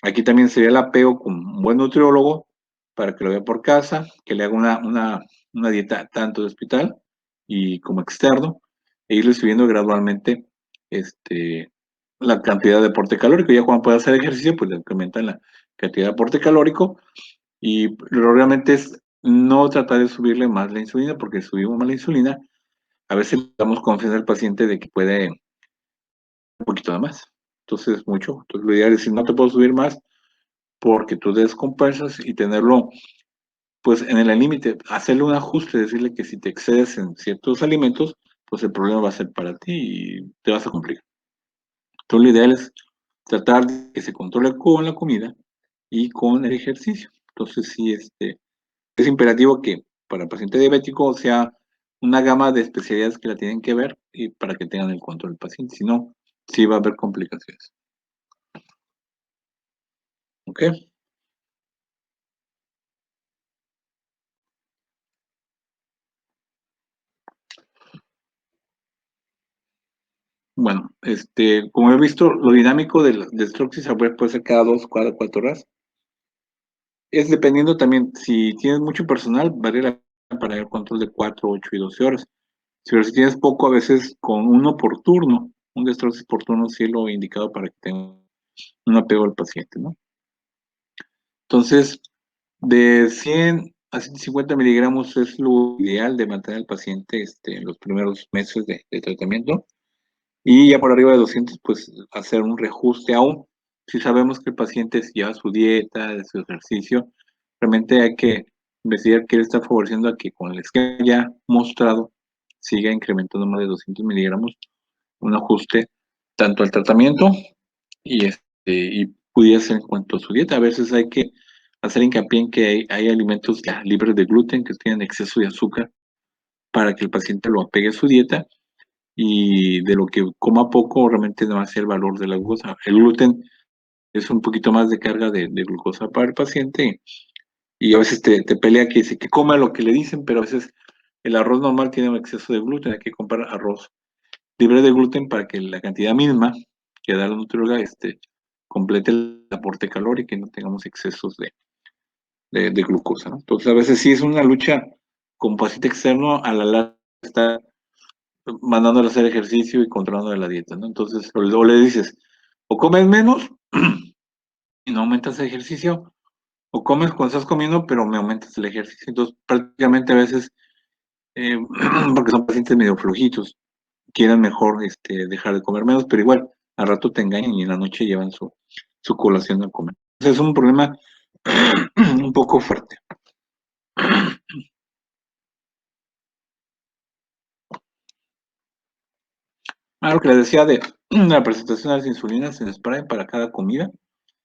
aquí también sería el apego con un buen nutriólogo para que lo vea por casa, que le haga una dieta tanto de hospital y como externo, e irle subiendo gradualmente la cantidad de aporte calórico. Ya cuando pueda hacer ejercicio, pues le incrementan la cantidad de aporte calórico y realmente es no tratar de subirle más la insulina, porque si subimos más la insulina, a veces le damos confianza al paciente de que puede un poquito de más. Entonces, mucho. Entonces, lo ideal es decir, no te puedo subir más porque tú descompensas y tenerlo, pues, en el límite, hacerle un ajuste, decirle que si te excedes en ciertos alimentos, pues el problema va a ser para ti y te vas a complicar. Entonces, lo ideal es tratar de que se controle con la comida y con el ejercicio. Entonces, sí, es imperativo que para el paciente diabético sea una gama de especialidades que la tienen que ver y para que tengan el control del paciente, si no, sí va a haber complicaciones. ¿Ok? Bueno, como he visto, lo dinámico del Destructisabware puede ser cada 2, cada 4 horas. Es dependiendo también, si tienes mucho personal, varía la pena para el control de 4, 8 y 12 horas. Pero si tienes poco, a veces con uno por turno, un Destructis por turno sí es lo indicado para que tenga un apego al paciente, ¿no? Entonces, de 100 a 150 miligramos es lo ideal de mantener al paciente en los primeros meses de tratamiento. Y ya por arriba de 200, pues hacer un reajuste aún. Si sabemos que el paciente lleva su dieta, su ejercicio, realmente hay que investigar qué le está favoreciendo a que con el esquema ya mostrado siga incrementando más de 200 miligramos, un ajuste tanto al tratamiento y pudiera ser en cuanto a su dieta. A veces hay que hacer hincapié en que hay alimentos ya libres de gluten que tienen exceso de azúcar para que el paciente lo apegue a su dieta y de lo que coma poco realmente no va a ser el valor de la glucosa. El gluten es un poquito más de carga de glucosa para el paciente y a veces te pelea que dice que coma lo que le dicen, pero a veces el arroz normal tiene un exceso de gluten, hay que comprar arroz libre de gluten para que la cantidad misma que da la nutrióloga complete el aporte calórico y no tengamos excesos de glucosa, ¿no? Entonces a veces sí es una lucha con paciente externo a la larga está mandándole a hacer ejercicio y controlando la dieta, ¿no? Entonces, o le dices, o comes menos y no aumentas el ejercicio, o comes cuando estás comiendo, pero me aumentas el ejercicio. Entonces, prácticamente a veces, eh, porque son pacientes medio flojitos, quieren mejor dejar de comer menos, pero igual, al rato te engañan y en la noche llevan su colación a comer. Entonces, es un problema un poco fuerte. Lo que les decía de la presentación de las insulinas en spray para cada comida,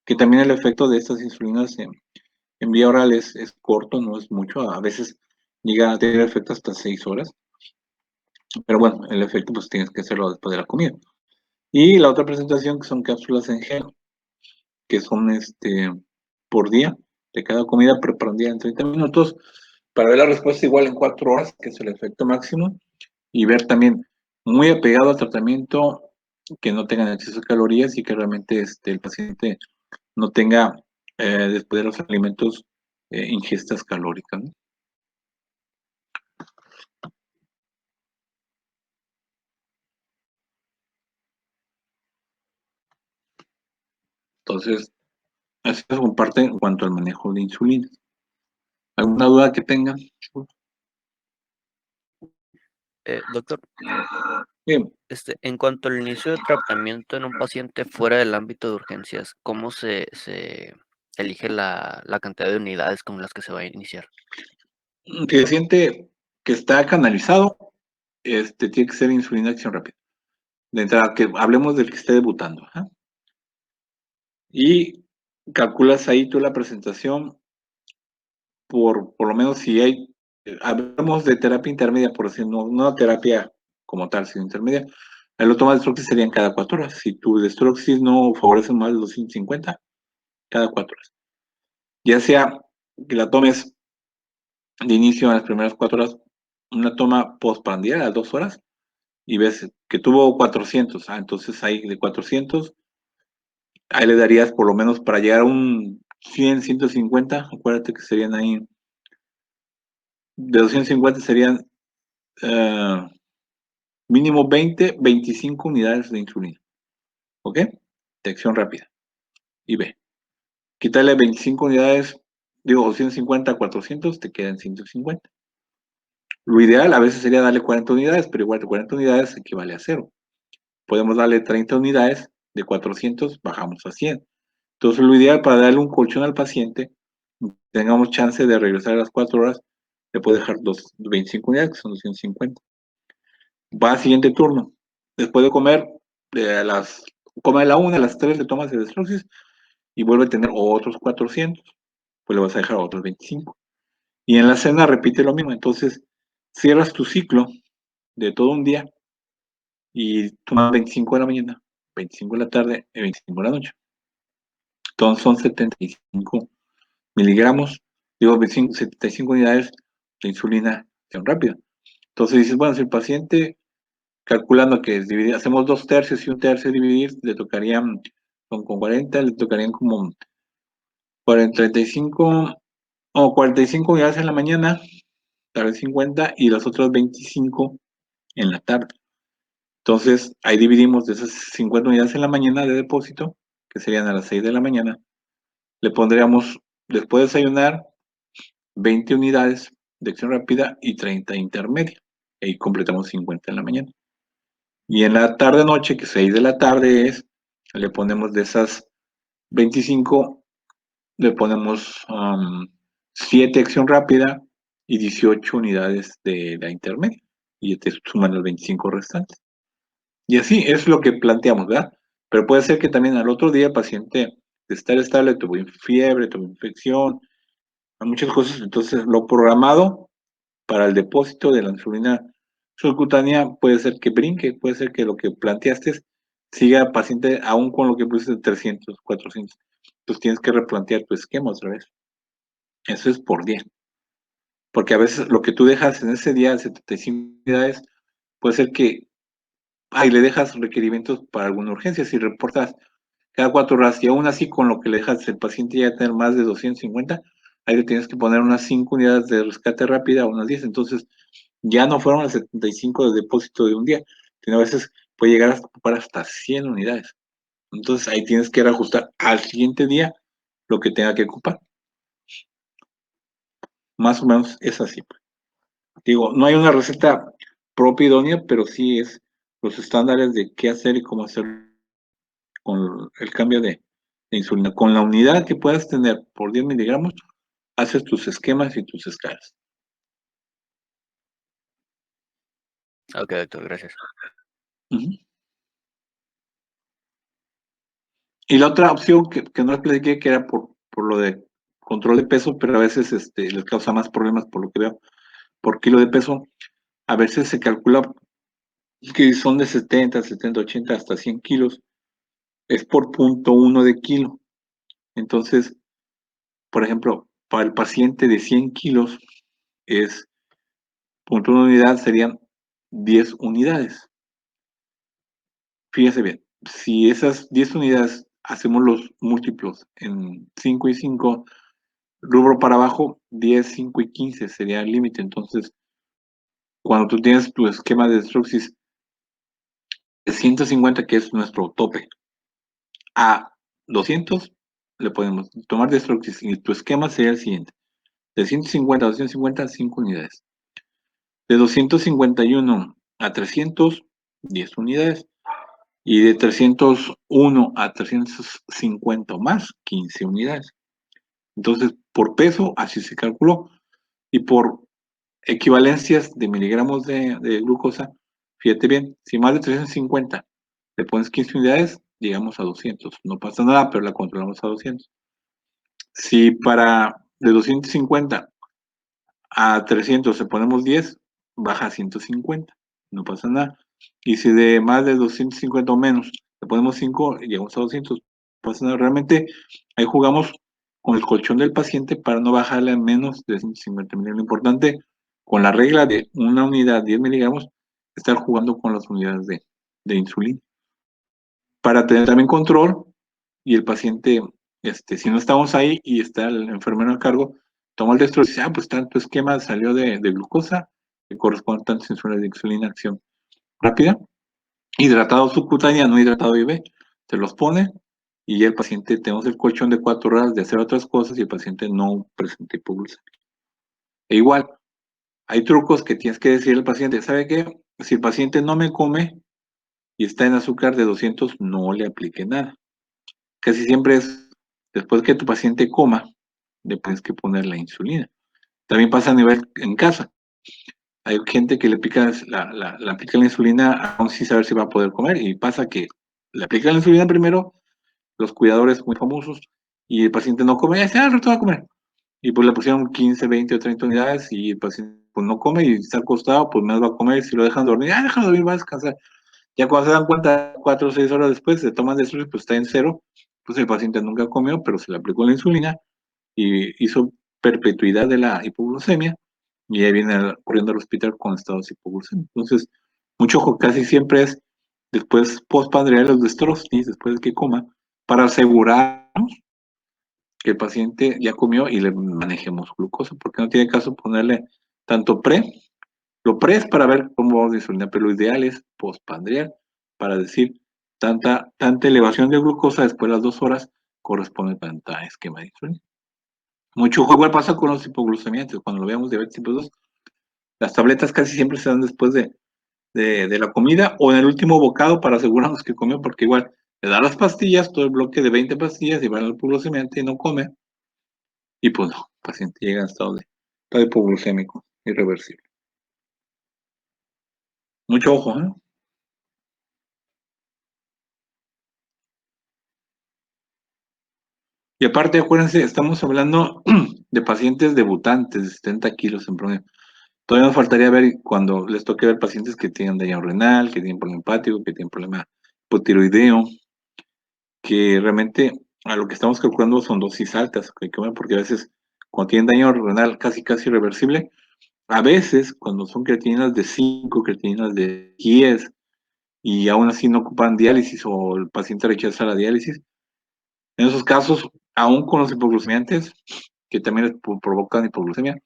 que también el efecto de estas insulinas en vía oral es corto, no es mucho, a veces llega a tener efecto hasta 6 horas, pero bueno, el efecto pues tienes que hacerlo después de la comida. Y la otra presentación que son cápsulas en gel, que son por día de cada comida, pero para un día en 30 minutos, para ver la respuesta igual en 4 horas, que es el efecto máximo, y ver también muy apegado al tratamiento, que no tengan exceso de calorías y que realmente el paciente no tenga después de los alimentos ingestas calóricas, ¿no? Entonces, así es como parte en cuanto al manejo de insulina. ¿Alguna duda que tengan? Doctor, Bien, en cuanto al inicio de tratamiento en un paciente fuera del ámbito de urgencias, ¿cómo se elige la cantidad de unidades con las que se va a iniciar? si se siente que está canalizado, tiene que ser insulina de acción rápida. De entrada, que hablemos del que esté debutando. ¿Ah? Y calculas ahí tú la presentación por lo menos si hay, hablamos de terapia intermedia, por decir, no terapia como tal, sino intermedia. El otro más destructis serían cada 4 horas. Si tu destructis no favorece más de 250, cada 4 horas. Ya sea que la tomes de inicio en las primeras 4 horas, una toma postprandial a las 2 horas, y ves que tuvo 400. Entonces ahí de 400, ahí le darías por lo menos para llegar a un 100, 150. Acuérdate que serían ahí, de 250 serían eh, mínimo 20, 25 unidades de insulina. ¿Ok? De acción rápida. Y ve, quítale 25 unidades, digo 250 a 400, te quedan 150. Lo ideal a veces sería darle 40 unidades, pero igual de 40 unidades equivale a cero. Podemos darle 30 unidades, de 400 bajamos a 100. Entonces lo ideal para darle un colchón al paciente, tengamos chance de regresar a las 4 horas, le puede dejar 25 unidades, que son 250. Va al siguiente turno. Después de comer, come a la 1, a las 3 le tomas el Desfloxis y vuelve a tener otros 400, pues le vas a dejar otros 25. Y en la cena repite lo mismo. Entonces cierras tu ciclo de todo un día y tomas 25 de la mañana, 25 de la tarde y 25 de la noche. Entonces son 75 miligramos, digo 25, 75 unidades de insulina de acción rápida. Entonces dices, bueno, si el paciente, calculando que hacemos 2 tercios y un tercio dividir, le tocarían, con 40, le tocarían como 35 o 45 unidades en la mañana, tal vez 50, y las otras 25 en la tarde. Entonces, ahí dividimos de esas 50 unidades en la mañana de depósito, que serían a las 6 de la mañana, le pondríamos, después de desayunar, 20 unidades de acción rápida y 30 intermedia. Ahí completamos 50 en la mañana. Y en la tarde-noche, que 6 de la tarde es, le ponemos de esas 25, le ponemos 7 acción rápida y 18 unidades de la intermedia. Y te suman los 25 restantes. Y así es lo que planteamos, ¿verdad? Pero puede ser que también al otro día el paciente, de estar estable, tuvo fiebre, tuvo infección, hay muchas cosas. Entonces, lo programado para el depósito de la insulina subcutánea puede ser que brinque, puede ser que lo que planteaste siga paciente aún con lo que pusiste de 300, 400. Entonces tienes que replantear tu esquema otra vez. Eso es por día. Porque a veces lo que tú dejas en ese día, 75 unidades, puede ser que ahí le dejas requerimientos para alguna urgencia. Si reportas cada 4 horas y aún así con lo que le dejas el paciente ya tener más de 250, ahí le tienes que poner unas 5 unidades de rescate rápida o unas 10. Entonces, ya no fueron las 75 de depósito de un día, sino a veces puede llegar a ocupar hasta 100 unidades. Entonces ahí tienes que reajustar al siguiente día lo que tenga que ocupar. Más o menos es así. Digo, no hay una receta propia idónea, pero sí es los estándares de qué hacer y cómo hacer con el cambio de insulina. Con la unidad que puedas tener por 10 miligramos, haces tus esquemas y tus escalas. Ok, doctor, gracias. Ujú. Y la otra opción que no les platiqué, que era por lo de control de peso, pero a veces les causa más problemas por lo que veo, por kilo de peso. A veces se calcula que son de 70, 70, 80 hasta 100 kilos, es por 0,1 de kilo. Entonces, por ejemplo, para el paciente de 100 kilos, es 0,1 unidad, serían 10 unidades. Fíjese bien, si esas 10 unidades hacemos los múltiplos en 5 y 5, rubro para abajo, 10, 5 y 15 sería el límite. Entonces, cuando tú tienes tu esquema de Struxis de 150, que es nuestro tope, a 200, le podemos tomar de Struxis y tu esquema sería el siguiente. De 150 a 250, 5 unidades. De 251 a 300, 10 unidades. Y de 301 a 350 o más, 15 unidades. Entonces, por peso, así se calculó. Y por equivalencias de miligramos de glucosa, fíjate bien, si más de 350 le pones 15 unidades, llegamos a 200. No pasa nada, pero la controlamos a 200. Si para de 250 a 300 le ponemos 10, baja a 150. No pasa nada. Y si de más de 250 o menos le ponemos 5, llegamos a 200. No pasa nada. Realmente ahí jugamos con el colchón del paciente para no bajarle a menos de 150 miligramos. Lo importante, con la regla de una unidad 10 miligramos, estar jugando con las unidades de insulina. Para tener también control y el paciente, si no estamos ahí y está el enfermero a cargo, toma el destro y dice, pues tanto esquema salió de glucosa, que corresponde a tantas unidades de insulina, acción rápida, hidratado subcutánea, no hidratado IV, se los pone y ya el paciente, tenemos el colchón de 4 horas de hacer otras cosas y el paciente no presenta hipoglucemia. E igual, hay trucos que tienes que decir al paciente, ¿sabe qué? Si el paciente no me come y está en azúcar de 200, no le aplique nada. Casi siempre es, después que tu paciente coma, le tienes que poner la insulina. También pasa a nivel en casa. Hay gente que le aplica la insulina aún sin saber si va a poder comer y pasa que le aplican la insulina primero, los cuidadores muy famosos, y el paciente no come, y dice, al rato va a comer. Y pues le pusieron 15, 20 o 30 unidades y el paciente pues no come y está acostado, pues menos va a comer. Si lo dejan dormir, déjalo dormir, va a descansar. Ya cuando se dan cuenta, 4 o 6 horas después, se toman de insulina, pues está en cero. Pues el paciente nunca comió, pero se le aplicó la insulina y hizo perpetuidad de la hipoglucemia y ahí viene corriendo al hospital con estados de hipoglucemia. Entonces, mucho ojo, casi siempre es después postpandrear los destrozos, después de que coma, para asegurarnos que el paciente ya comió y le manejemos glucosa, porque no tiene caso ponerle tanto lo pre es para ver cómo vamos a insulina, pero lo ideal es postpandrear para decir tanta elevación de glucosa después de las 2 horas corresponde a tanta esquema de insulina. Mucho ojo, igual pasa con los hipoglucemiantes, cuando lo veamos diabetes tipo 2, las tabletas casi siempre se dan después de la comida o en el último bocado para asegurarnos que comió, porque igual le da las pastillas, todo el bloque de 20 pastillas y va al hipoglucemiante y no come, y pues no, el paciente llega a estado de hipoglucémico irreversible. Mucho ojo, ¿eh? Y aparte, acuérdense, estamos hablando de pacientes debutantes de 70 kilos en promedio. Todavía nos faltaría ver cuando les toque ver pacientes que tienen daño renal, que tienen problema hepático, que tienen problema hipotiroideo, que realmente a lo que estamos calculando son dosis altas, porque a veces cuando tienen daño renal casi irreversible, a veces cuando son creatininas de 5, creatininas de 10, y aún así no ocupan diálisis o el paciente rechaza la diálisis, en esos casos, aún con los hipoglucemiantes, que también provocan hipoglucemia,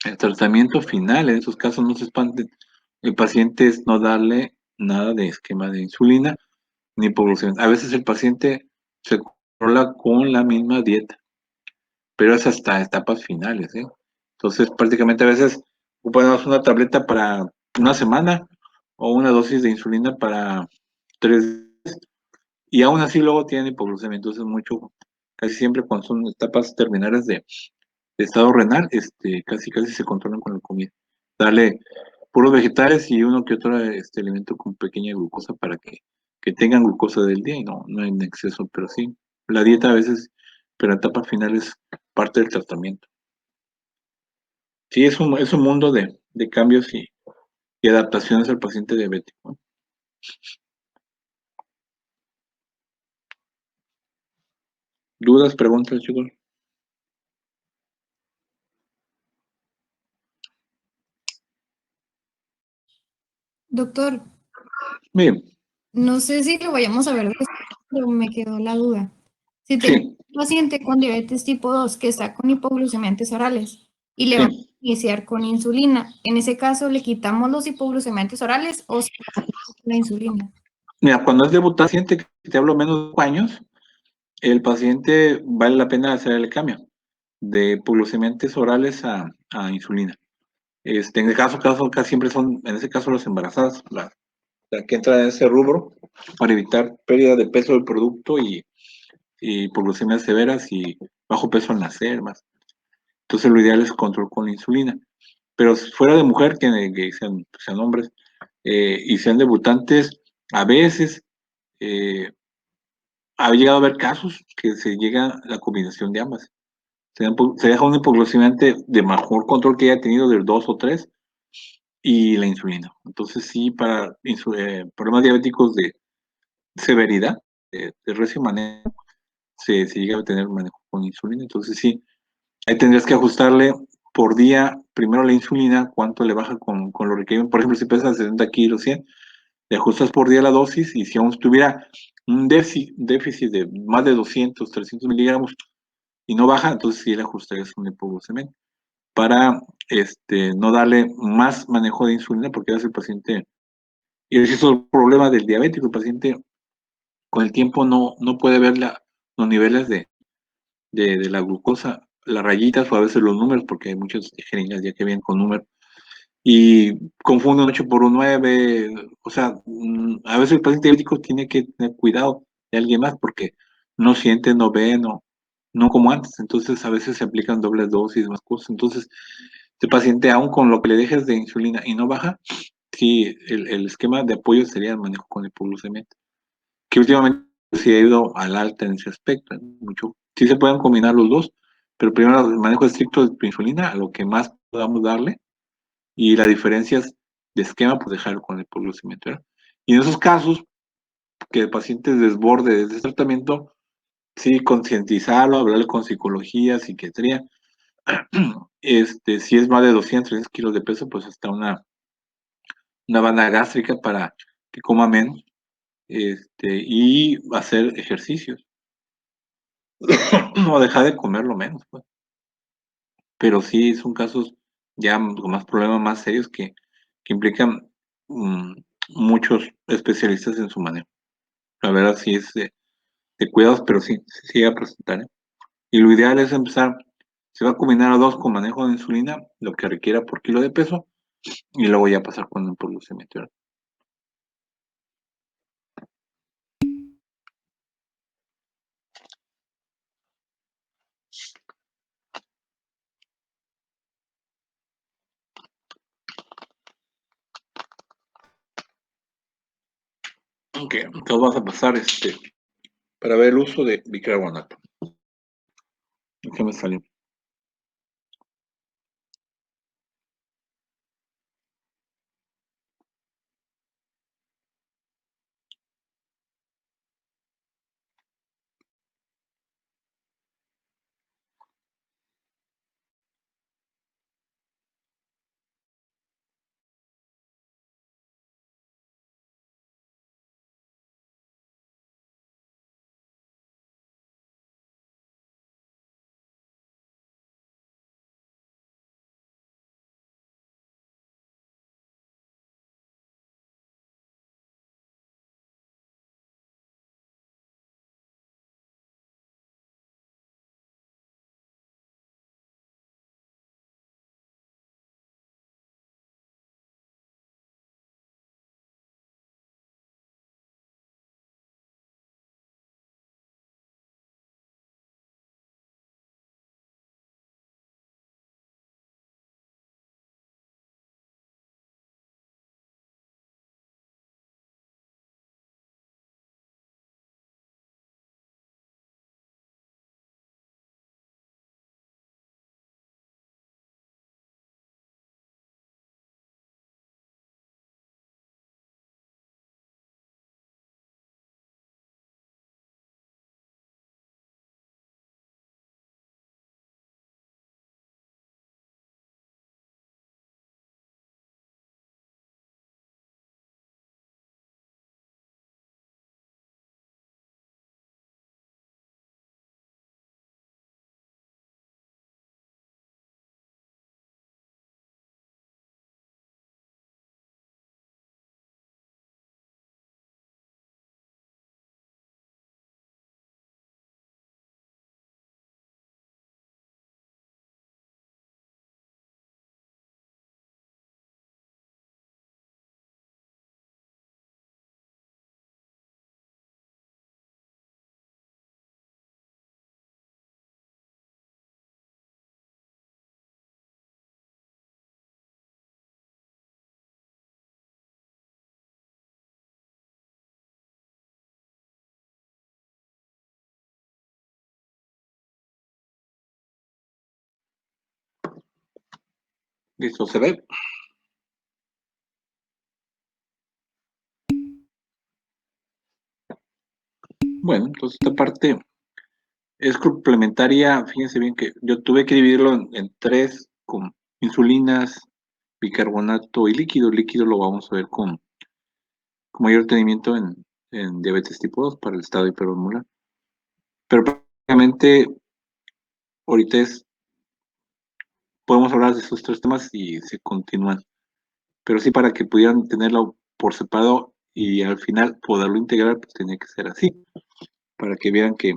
el tratamiento final en esos casos, no se espanten, el paciente es no darle nada de esquema de insulina ni hipoglucemia. A veces el paciente se controla con la misma dieta, pero es hasta etapas finales, ¿eh? Entonces, prácticamente a veces ocupamos una tableta para una semana o una dosis de insulina para 3 días, y aún así luego tienen hipoglucemia. Entonces, casi siempre cuando son etapas terminales de estado renal, casi se controlan con la comida. Darle puros vegetales y uno que otro alimento con pequeña glucosa para que tengan glucosa del día y no en exceso, pero sí, la dieta a veces, pero en etapa final es parte del tratamiento. Sí, es un mundo de cambios y adaptaciones al paciente diabético. ¿Dudas, preguntas, chicos? Doctor, Bien, no sé si lo vayamos a ver después, pero me quedó la duda. Si tenemos sí, un paciente con diabetes tipo 2 que está con hipoglucemiantes orales y le vamos sí. a iniciar con insulina, en ese caso, ¿le quitamos los hipoglucemiantes orales o se la insulina? Mira, cuando es debutante, paciente que te hablo menos de 5 años, el paciente vale la pena hacer el cambio de hipoglucemiantes orales a insulina. En el caso, casi siempre son, en ese caso, las embarazadas, la que entra en ese rubro para evitar pérdida de peso del producto y hipoglucemias severas y bajo peso al nacer, más. Entonces, lo ideal es control con la insulina. Pero si fuera de mujer, que sean hombres, y sean debutantes, a veces ha llegado a haber casos que se llega a la combinación de ambas. Se deja un hipoglucemiante de mejor control que haya tenido del 2 o 3 y la insulina. Entonces, sí, para problemas diabéticos de severidad, de recio manejo, se llega a tener manejo con insulina. Entonces sí, ahí tendrías que ajustarle por día, primero la insulina, cuánto le baja con lo requerido. Por ejemplo, si pesa 70 kilos, 100, le ajustas por día la dosis y si aún tuviera un déficit de más de 200, 300 miligramos y no baja, entonces sí le ajustarías un hipoglucemia para no darle más manejo de insulina porque a veces el paciente, y ese es el problema del diabético, el paciente con el tiempo no puede ver los niveles de la glucosa, las rayitas o a veces los números, porque hay muchas jeringas ya que vienen con números, y confunden 8 por un 9, o sea, a veces el paciente diabético tiene que tener cuidado de alguien más porque no siente, no ve, no como antes, entonces a veces se aplican dobles dosis, más cosas, entonces este paciente aún con lo que le dejes de insulina y no baja, sí, el esquema de apoyo sería el manejo con hipoglucemia, que últimamente sí ha ido al alta en ese aspecto, mucho, sí se pueden combinar los dos, pero primero el manejo estricto de insulina, a lo que más podamos darle, y la diferencia es de esquema, pues dejarlo con el hipoglucemia, ¿verdad? Y en esos casos, que el paciente desborde de ese tratamiento, sí, concientizarlo, hablarle con psicología, psiquiatría, si es más de 200, 300 kilos de peso, pues hasta una banda gástrica para que coma menos, y hacer ejercicios, no dejar de comerlo menos, pues. Pero sí son casos ya con más problemas más serios que implican mm, muchos especialistas en su manejo. La verdad sí es de cuidados, pero sí llega a presentar, ¿eh? Y lo ideal es empezar, se va a combinar a dos con manejo de insulina, lo que requiera por kilo de peso, y luego ya pasar con un hipoglucemia, ¿verdad? Ok, entonces vas a pasar para ver el uso de bicarbonato. ¿Qué me salió? Listo, ¿se ve? Bueno, entonces esta parte Es complementaria, fíjense bien que yo tuve que dividirlo en 3 con insulinas, bicarbonato y líquido. El líquido lo vamos a ver con mayor detenimiento en diabetes tipo 2 para el estado hiperosmolar. Pero prácticamente ahorita podemos hablar de esos 3 temas y se continúan. Pero sí, para que pudieran tenerlo por separado y al final poderlo integrar, pues tenía que ser así, para que vieran que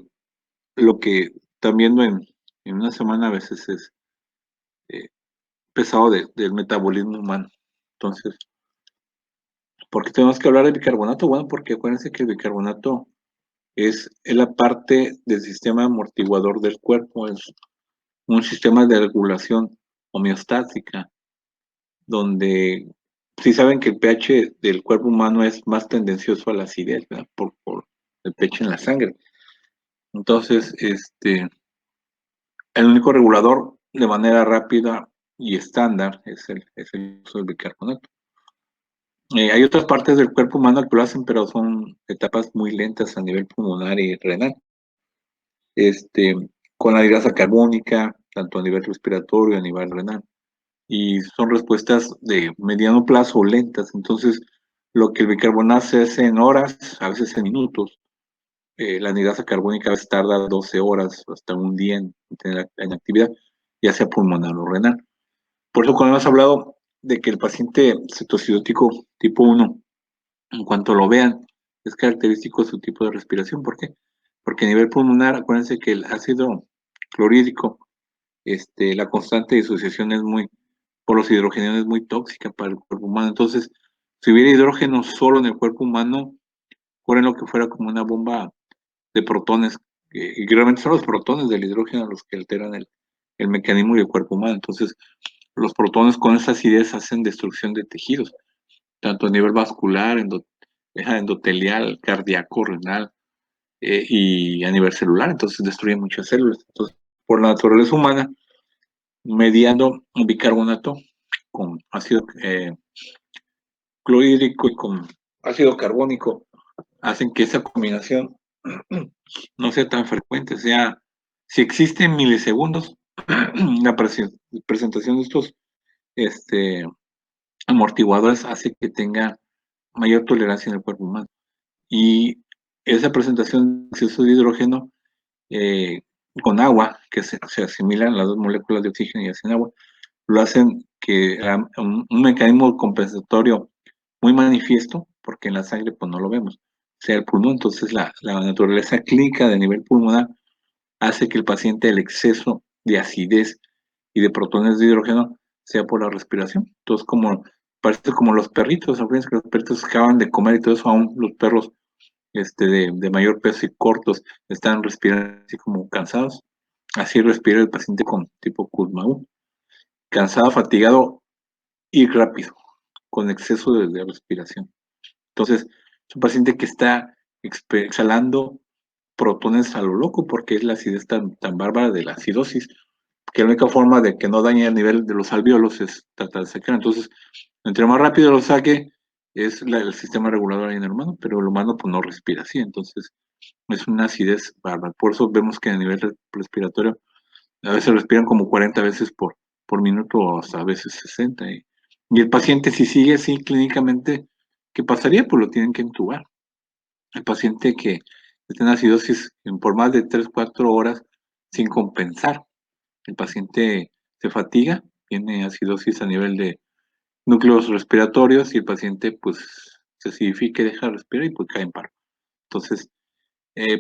lo que están viendo en una semana a veces es eh, pesado del metabolismo humano. Entonces, ¿por qué tenemos que hablar de bicarbonato? Bueno, porque acuérdense que el bicarbonato es la parte del sistema amortiguador del cuerpo, es un sistema de regulación homeostática, donde sí saben que el pH del cuerpo humano es más tendencioso a la acidez, ¿verdad? Por el pH en la sangre. Entonces, el único regulador de manera rápida y estándar es el uso del bicarbonato. Hay otras partes del cuerpo humano que lo hacen, pero son etapas muy lentas a nivel pulmonar y renal. Con la hidrasa carbónica, tanto a nivel respiratorio y a nivel renal. Y son respuestas de mediano plazo o lentas. Entonces, lo que el bicarbonato se hace en horas, a veces en minutos. La anhidrasa carbónica a veces tarda 12 horas, hasta un día en actividad, ya sea pulmonar o renal. Por eso cuando hemos hablado de que el paciente cetoacidótico tipo 1, en cuanto lo vean, es característico su tipo de respiración. ¿Por qué? Porque a nivel pulmonar, acuérdense que el ácido clorhídrico, la constante disociación por los hidrogenados es muy tóxica para el cuerpo humano. Entonces, si hubiera hidrógeno solo en el cuerpo humano, fuera lo que fuera como una bomba de protones, y realmente son los protones del hidrógeno los que alteran el mecanismo del cuerpo humano. Entonces, los protones con esa acidez hacen destrucción de tejidos, tanto a nivel vascular, endotelial, cardíaco, renal, y a nivel celular. Entonces, destruyen muchas células. Entonces, por la naturaleza humana, mediando un bicarbonato con ácido clorhídrico y con ácido carbónico, hacen que esa combinación no sea tan frecuente, si existe en milisegundos, la presentación de estos este, amortiguadores hace que tenga mayor tolerancia en el cuerpo humano. Y esa presentación de exceso de hidrógeno con agua, que se asimilan las 2 moléculas de oxígeno y hacen agua, lo hacen que un mecanismo compensatorio muy manifiesto, porque en la sangre pues no lo vemos, sea el pulmón. Entonces la naturaleza clínica de nivel pulmonar hace que el paciente el exceso de acidez y de protones de hidrógeno sea por la respiración. Entonces, parece como los perritos, acuérdense que los perritos acaban de comer y todo eso, aún los perros de mayor peso y cortos están respirando así como cansados. Así respira el paciente con tipo Kussmaul, cansado, fatigado y rápido, con exceso de respiración. Entonces, es un paciente que está exhalando protones a lo loco, porque es la acidez tan bárbara de la acidosis, que la única forma de que no dañe el nivel de los alvéolos es tratar de sacar. Entonces, entre más rápido lo saque, es el sistema regulador ahí en el humano, pero el humano pues no respira así. Entonces, es una acidez bárbara. Por eso vemos que a nivel respiratorio, a veces respiran como 40 veces por minuto o hasta a veces 60. Y el paciente, si sigue así clínicamente, ¿qué pasaría? Pues lo tienen que intubar. El paciente que está en acidosis por más de 3, 4 horas sin compensar, el paciente se fatiga, tiene acidosis a nivel de núcleos respiratorios y el paciente pues se acidifica y deja de respirar y pues cae en paro. Entonces,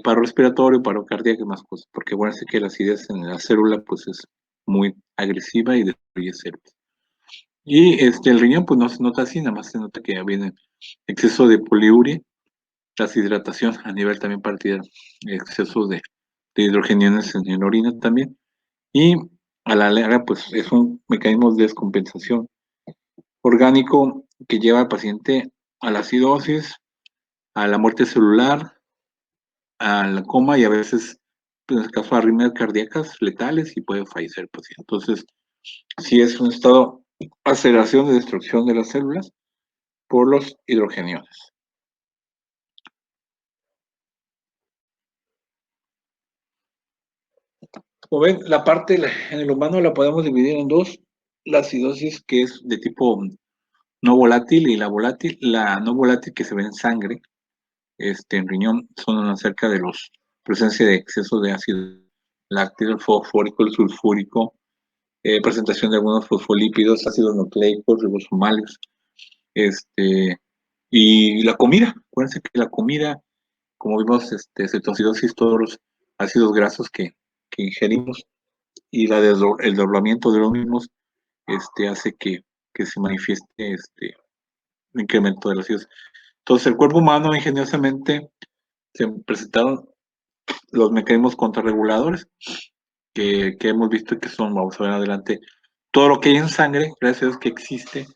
paro respiratorio, paro cardíaco y más cosas, porque bueno, sé que la acidez en la célula pues es muy agresiva y destruye células. Y el riñón pues no se nota así, nada más se nota que viene exceso de poliuria, deshidratación a nivel también partidario, exceso de hidrogeniones en la orina también, y a la larga pues es un mecanismo de descompensación orgánico que lleva al paciente a la acidosis, a la muerte celular, al coma y a veces, pues, en el caso de arritmias cardíacas letales y puede fallecer el paciente. Entonces, sí es un estado de aceleración de destrucción de las células por los hidrogeniones. Como ven, la parte en el humano la podemos dividir en dos. La acidosis, que es de tipo no volátil, y la volátil. La no volátil, que se ve en sangre, en riñón, son acerca de los presencia de exceso de ácido láctico, el fosfórico, el sulfúrico, presentación de algunos fosfolípidos, ácidos nucleicos, ribosomales, y la comida. Acuérdense que la comida, como vimos, cetoacidosis, todos los ácidos grasos que ingerimos, y el doblamiento de los mismos, hace que se manifieste un incremento de los ácidos. Entonces, el cuerpo humano, ingeniosamente, se presentaron los mecanismos contrarreguladores que hemos visto que son, vamos a ver adelante, todo lo que hay en sangre, gracias a Dios que existe,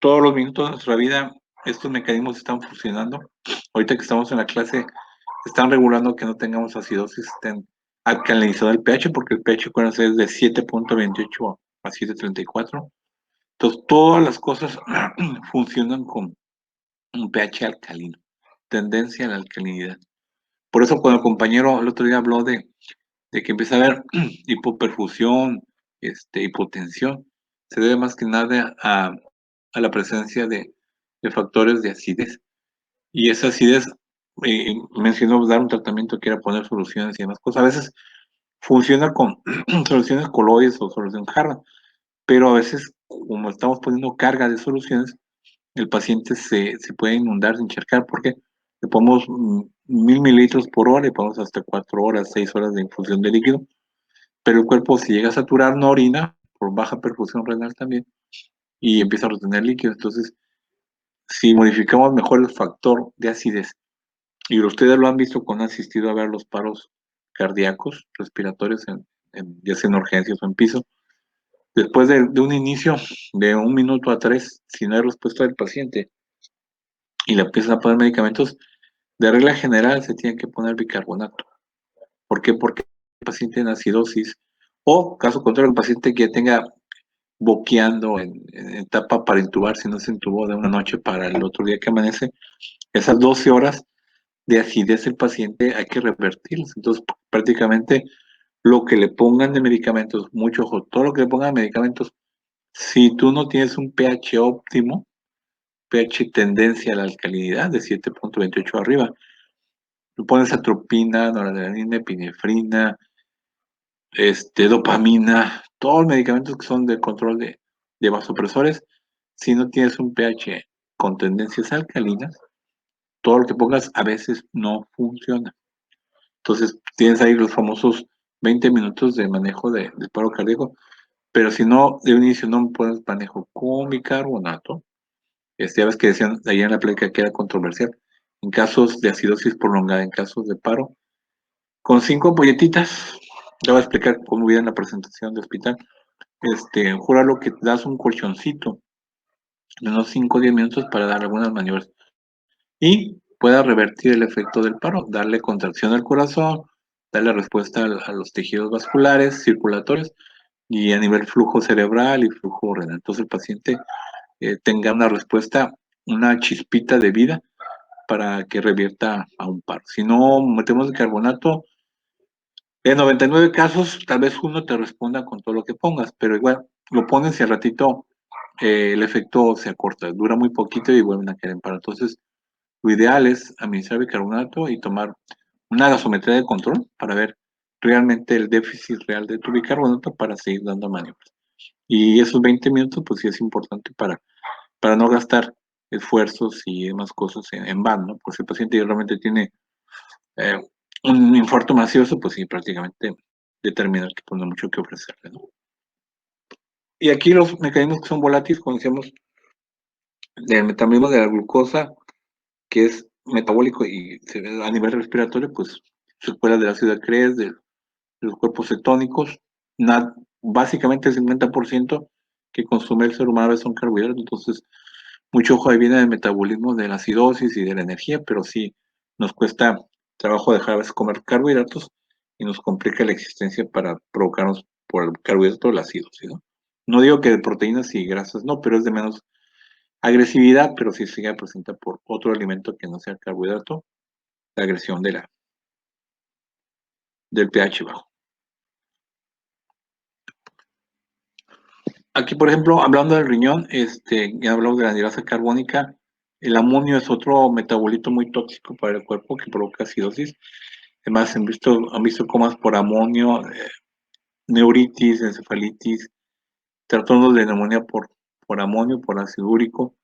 todos los minutos de nuestra vida, estos mecanismos están funcionando. Ahorita que estamos en la clase, están regulando que no tengamos acidosis, estén alcalinizado el pH, porque el pH, acuérdense, es de 7.28 a 7.34. Entonces, todas las cosas funcionan con un pH alcalino, tendencia a la alcalinidad. Por eso, cuando el compañero el otro día habló de que empieza a haber hipoperfusión, hipotensión, se debe más que nada a la presencia de factores de acidez. Y esa acidez, mencionó dar un tratamiento que era poner soluciones y demás cosas. A veces funciona con soluciones coloides o solución jarra, pero a veces, como estamos poniendo carga de soluciones, el paciente se puede inundar, se encharcar, porque le ponemos 1000 mililitros por hora y ponemos hasta 4 horas, 6 horas de infusión de líquido, pero el cuerpo, si llega a saturar, no orina por baja perfusión renal también y empieza a retener líquido. Entonces, si modificamos mejor el factor de acidez, y ustedes lo han visto cuando han asistido a ver los paros cardíacos, respiratorios, ya sea en urgencias o en piso, después de un inicio de 1 minuto a 3, si no hay respuesta del paciente y le empiezan a poner medicamentos, de regla general se tiene que poner bicarbonato. ¿Por qué? Porque el paciente en acidosis, o caso contrario, el paciente que tenga boqueando en etapa para intubar, si no se intubó de una noche para el otro día que amanece, esas 12 horas de acidez el paciente hay que revertirlas. Entonces, prácticamente lo que le pongan de medicamentos, mucho ojo, todo lo que le pongan de medicamentos, si tú no tienes un pH óptimo, pH tendencia a la alcalinidad de 7.28 arriba, tú pones atropina, noradrenalina, epinefrina, dopamina, todos los medicamentos que son de control de vasopresores, si no tienes un pH con tendencias alcalinas, todo lo que pongas a veces no funciona. Entonces, tienes ahí los famosos 20 minutos de manejo del paro cardíaco, pero si no, de un inicio no pones manejo con bicarbonato, ya ves que decían ahí en la plática que era controversial, en casos de acidosis prolongada, en casos de paro, con 5 ampolletas, ya voy a explicar cómo viene la presentación de hospital, júralo que te das un colchoncito de unos 5 o 10 minutos para dar algunas maniobras y pueda revertir el efecto del paro, darle contracción al corazón, darle respuesta a los tejidos vasculares, circulatorios y a nivel flujo cerebral y flujo renal. Entonces el paciente tenga una respuesta, una chispita de vida para que revierta a un paro. Si no metemos el carbonato, en 99 casos, tal vez uno te responda con todo lo que pongas, pero igual lo pones y al ratito el efecto se acorta, dura muy poquito y vuelven a caer en paro. Entonces, lo ideal es administrar bicarbonato y tomar una gasometría de control para ver realmente el déficit real de tu bicarbonato para seguir dando maniobras. Y esos 20 minutos, pues sí es importante para no gastar esfuerzos y demás cosas en vano, ¿no? Pues si el paciente realmente tiene eh, un infarto masivo, pues sí, prácticamente determinar que pues no hay mucho que ofrecerle, ¿no? Y aquí los mecanismos que son volátiles, como decíamos, del metabolismo de la glucosa, que es metabólico y a nivel respiratorio, pues secuelas del ácido de Krebs, de los cuerpos cetónicos, básicamente el 50% que consume el ser humano son carbohidratos, entonces mucho ojo ahí viene del metabolismo de la acidosis y de la energía, pero sí nos cuesta trabajo dejar a veces comer carbohidratos y nos complica la existencia para provocarnos por el carbohidrato la acidosis, ¿no? No digo que de proteínas y grasas no, pero es de menos agresividad, pero si se presenta por otro alimento que no sea carbohidrato, la agresión del pH bajo. Aquí, por ejemplo, hablando del riñón, ya hablamos de la anhidrasa carbónica. El amonio es otro metabolito muy tóxico para el cuerpo que provoca acidosis. Además, han visto comas por amonio, neuritis, encefalitis, trastornos de neumonía por amonio, por ácido úrico,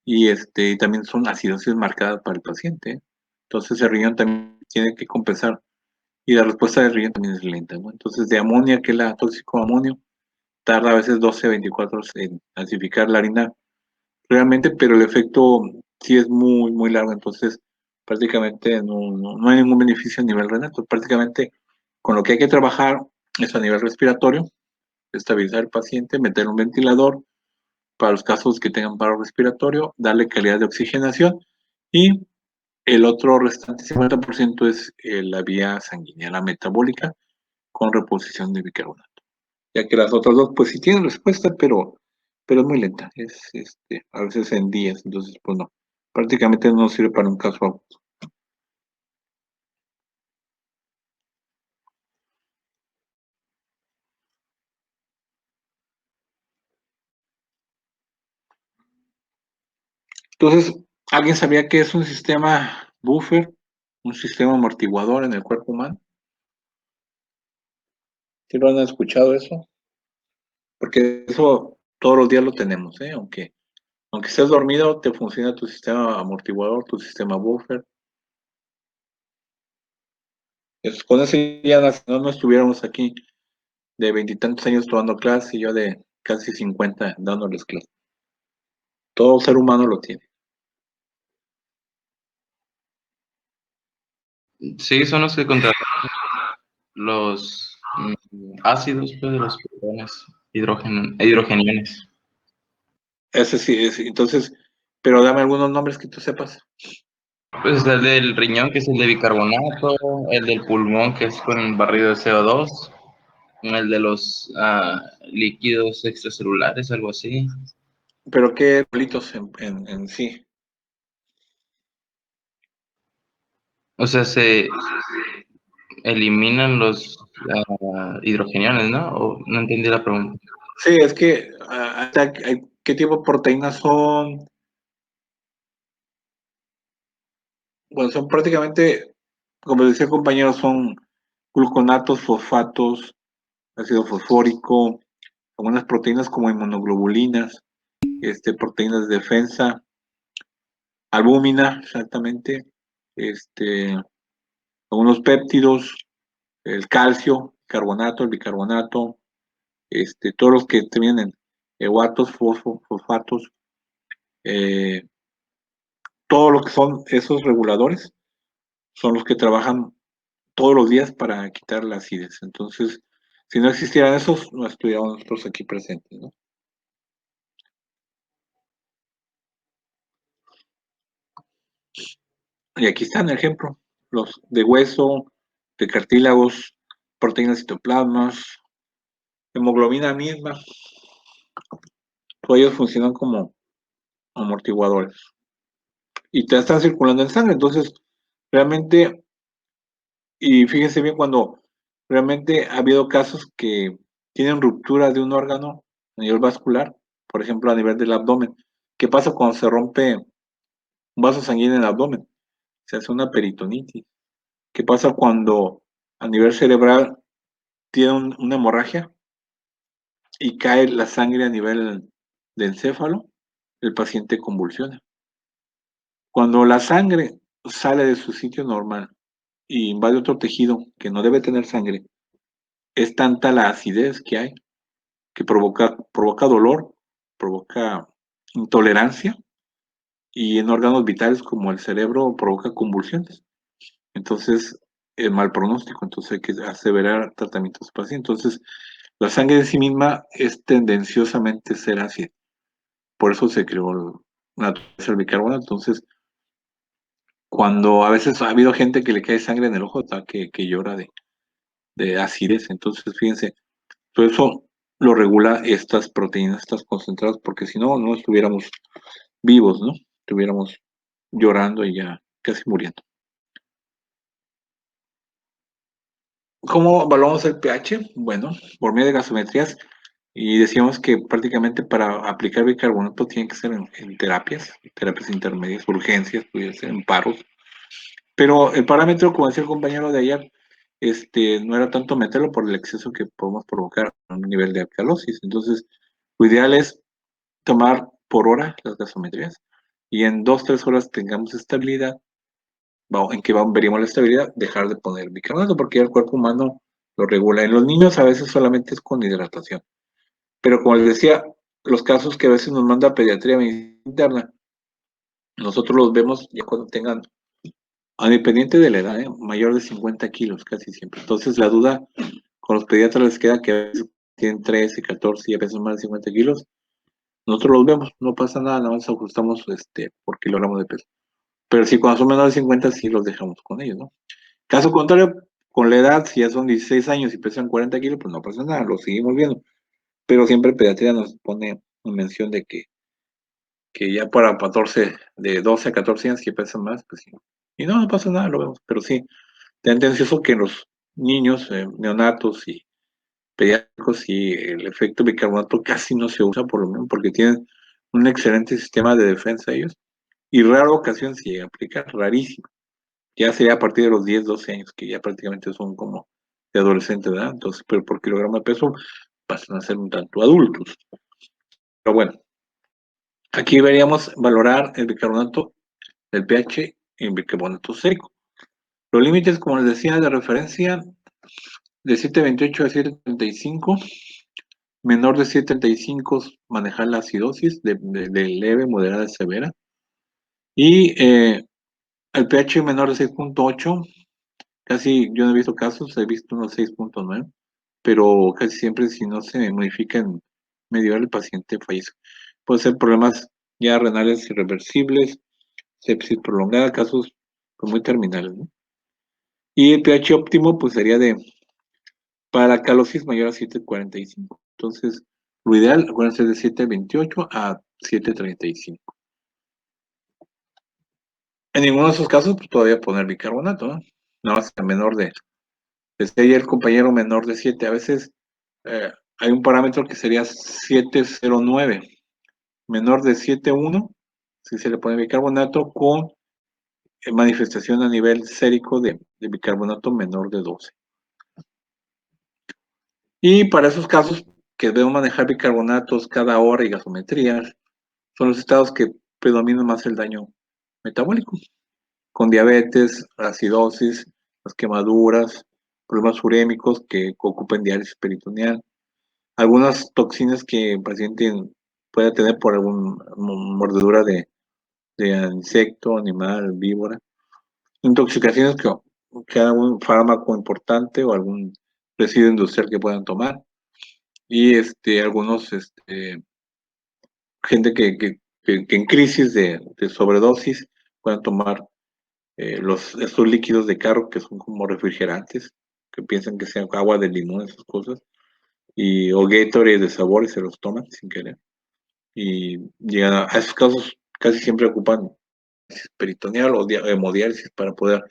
y también son acidosis marcadas para el paciente, ¿eh? Entonces, el riñón también tiene que compensar, y la respuesta del riñón también es lenta, ¿no? Entonces, de amonia, que es la tóxico amonio, tarda a veces 12 a 24 horas en acidificar la harina realmente, pero el efecto sí es muy, muy largo, entonces prácticamente no hay ningún beneficio a nivel renal. Entonces, prácticamente con lo que hay que trabajar es a nivel respiratorio, estabilizar al paciente, meter un ventilador para los casos que tengan paro respiratorio, darle calidad de oxigenación, y el otro restante 50% es la vía sanguínea, la metabólica, con reposición de bicarbonato. Ya que las otras dos, pues sí tienen respuesta, pero es muy lenta, a veces en días, entonces, pues no, prácticamente no sirve para un caso agudo. Entonces, ¿alguien sabía que es un sistema buffer, un sistema amortiguador en el cuerpo humano? ¿Sí lo han escuchado eso? Porque eso todos los días lo tenemos, ¿eh? Aunque estés dormido, te funciona tu sistema amortiguador, tu sistema buffer. Con eso ya no estuviéramos aquí de veintitantos años tomando clase y yo de casi 50 dándoles clase. Todo ser humano lo tiene. Sí, son los que contrarrestan los ácidos pues, de los protones hidrogeniones. Ese sí, entonces, pero dame algunos nombres que tú sepas. Pues el del riñón, que es el de bicarbonato, el del pulmón, que es con el barrido de CO2, el de los líquidos extracelulares, algo así. Pero qué bolitos en sí. O sea, se eliminan los hidrogeniones, ¿no? O, no entendí la pregunta. Sí, es que ¿qué tipo de proteínas son? Bueno, son prácticamente, como decía el compañero, son gluconatos, fosfatos, ácido fosfórico, algunas proteínas como inmunoglobulinas, proteínas de defensa, albúmina, exactamente, este, algunos péptidos, el calcio, carbonato, el bicarbonato, todos los que tienen euatos, fosfatos, eh, todo lo que son esos reguladores son los que trabajan todos los días para quitar la acidez. Entonces, si no existieran esos, no estuviéramos nosotros aquí presentes, ¿no? Y aquí están el ejemplo, los de hueso, de cartílagos, proteínas citoplasmas, hemoglobina misma, todos ellos funcionan como amortiguadores. Y te están circulando en sangre, entonces, realmente, y fíjense bien, cuando realmente ha habido casos que tienen ruptura de un órgano a nivel vascular, por ejemplo, a nivel del abdomen. ¿Qué pasa cuando se rompe un vaso sanguíneo en el abdomen? Se hace una peritonitis. ¿Qué pasa cuando a nivel cerebral tiene una hemorragia y cae la sangre a nivel del encéfalo? El paciente convulsiona. Cuando la sangre sale de su sitio normal y invade otro tejido que no debe tener sangre, es tanta la acidez que hay que provoca dolor, provoca intolerancia, y en órganos vitales como el cerebro provoca convulsiones. Entonces, el mal pronóstico, entonces hay que aseverar tratamientos pacientes. Entonces, la sangre en sí misma es tendenciosamente ser ácida. Por eso se creó el bicarbonato. Entonces, cuando a veces ha habido gente que le cae sangre en el ojo, que llora de acidez. Entonces, fíjense, todo eso lo regula estas proteínas, estas concentradas, porque si no, no estuviéramos vivos, ¿no? Estuviéramos llorando y ya casi muriendo. ¿Cómo evaluamos el pH? Bueno, por medio de gasometrías Y decíamos que prácticamente para aplicar bicarbonato tiene que ser en terapias intermedias, urgencias, pudiera ser en paros. Pero el parámetro, como decía el compañero de ayer, no era tanto meterlo por el exceso que podemos provocar a un nivel de alcalosis. Entonces, lo ideal es tomar por hora las gasometrías y en 2-3 horas tengamos estabilidad. En que veríamos la estabilidad, dejar de poner bicarbonato porque el cuerpo humano lo regula. En los niños a veces solamente es con hidratación. Pero como les decía, los casos que a veces nos manda pediatría medicina interna, nosotros los vemos ya cuando tengan, independiente de la edad, mayor de 50 kilos casi siempre. Entonces la duda con los pediatras les queda que a veces tienen 13, 14 y a veces más de 50 kilos. Nosotros los vemos, no pasa nada, nada más ajustamos por kilogramo de peso. Pero si cuando son menores de 50, sí los dejamos con ellos, ¿no? Caso contrario, con la edad, si ya son 16 años y pesan 40 kilos, pues no pasa nada, los seguimos viendo. Pero siempre pediatría nos pone en mención de que ya para 14, de 12 a 14 años que pesan más, pues sí. Y no pasa nada, lo vemos. Pero sí, tendencioso que en los niños, neonatos y pediátricos, y el efecto bicarbonato casi no se usa, por lo menos, porque tienen un excelente sistema de defensa ellos. Y rara ocasión se llega a aplicar, rarísimo. Ya sería a partir de los 10, 12 años, que ya prácticamente son como de adolescente, ¿verdad? Entonces, pero por kilogramo de peso pasan a ser un tanto adultos. Pero bueno, aquí deberíamos valorar el bicarbonato, el pH y el bicarbonato sérico. Los límites, como les decía, de referencia de 7.28 a 7.35, menor de 7.35 manejar la acidosis de leve, moderada, severa. Y el pH menor de 6.8, casi yo no he visto casos, he visto unos 6.9, pero casi siempre si no se modifica en media hora el paciente fallece. Puede ser problemas ya renales irreversibles, sepsis prolongada, casos pues, muy terminales, ¿no? Y el pH óptimo pues sería para la alcalosis mayor a 7.45. Entonces, lo ideal, acuérdense, de 7.28 a 7.35. En ninguno de esos casos pues, todavía poner bicarbonato, ¿no? Nada más el menor decía ya el compañero menor de 7. A veces hay un parámetro que sería 7.09. Menor de 7.1, si se le pone bicarbonato con manifestación a nivel sérico de bicarbonato menor de 12. Y para esos casos que debemos manejar bicarbonatos cada hora y gasometrías, son los estados que predominan más el daño metabólico, con diabetes, acidosis, las quemaduras, problemas urémicos que ocupen diálisis peritoneal, algunas toxinas que el paciente pueda tener por alguna mordedura de insecto, animal, víbora, intoxicaciones que algún fármaco importante o algún residuo industrial que puedan tomar, y algunos gente que en crisis de sobredosis puedan tomar estos líquidos de carro que son como refrigerantes, que piensan que sea agua de limón, esas cosas, o Gatorade de sabor y se los toman sin querer. Y llegan a esos casos, casi siempre ocupan peritoneal o hemodiálisis para poder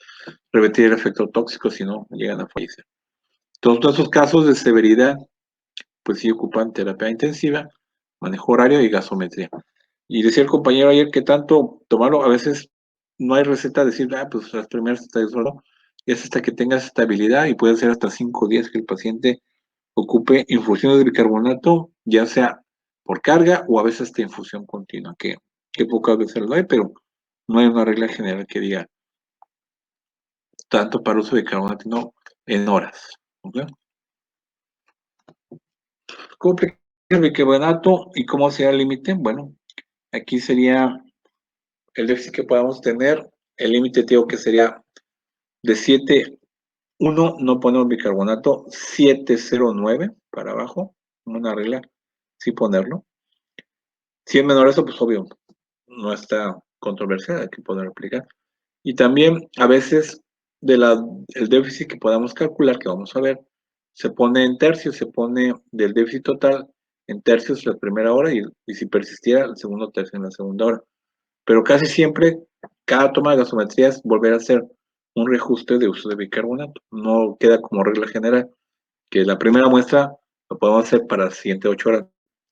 revertir el efecto tóxico, si no llegan a fallecer. Todos esos casos de severidad, pues sí ocupan terapia intensiva, manejo horario y gasometría. Y decía el compañero ayer que tanto tomarlo, a veces no hay receta de decir, pues las primeras está solo, es hasta que tengas estabilidad y puede ser hasta 5 días que el paciente ocupe infusiones de bicarbonato, ya sea por carga o a veces hasta infusión continua, que pocas veces lo hay, pero no hay una regla general que diga tanto para uso de bicarbonato, no en horas. ¿Okay? ¿Cómo aplicar el bicarbonato y cómo será el límite? Bueno, aquí sería el déficit que podamos tener, el límite digo que sería de 7.1, no ponemos bicarbonato, 7.09 para abajo, una regla, sí ponerlo. Si es menor eso, pues obvio, no está controversial, hay que poder aplicar. Y también a veces el déficit que podamos calcular, que vamos a ver, se pone en tercios, se pone del déficit total en tercios la primera hora y si persistiera el segundo tercio en la segunda hora. Pero casi siempre, cada toma de gasometría es volver a hacer un reajuste de uso de bicarbonato. No queda como regla general que la primera muestra Lo podemos hacer para las siguientes 8 horas.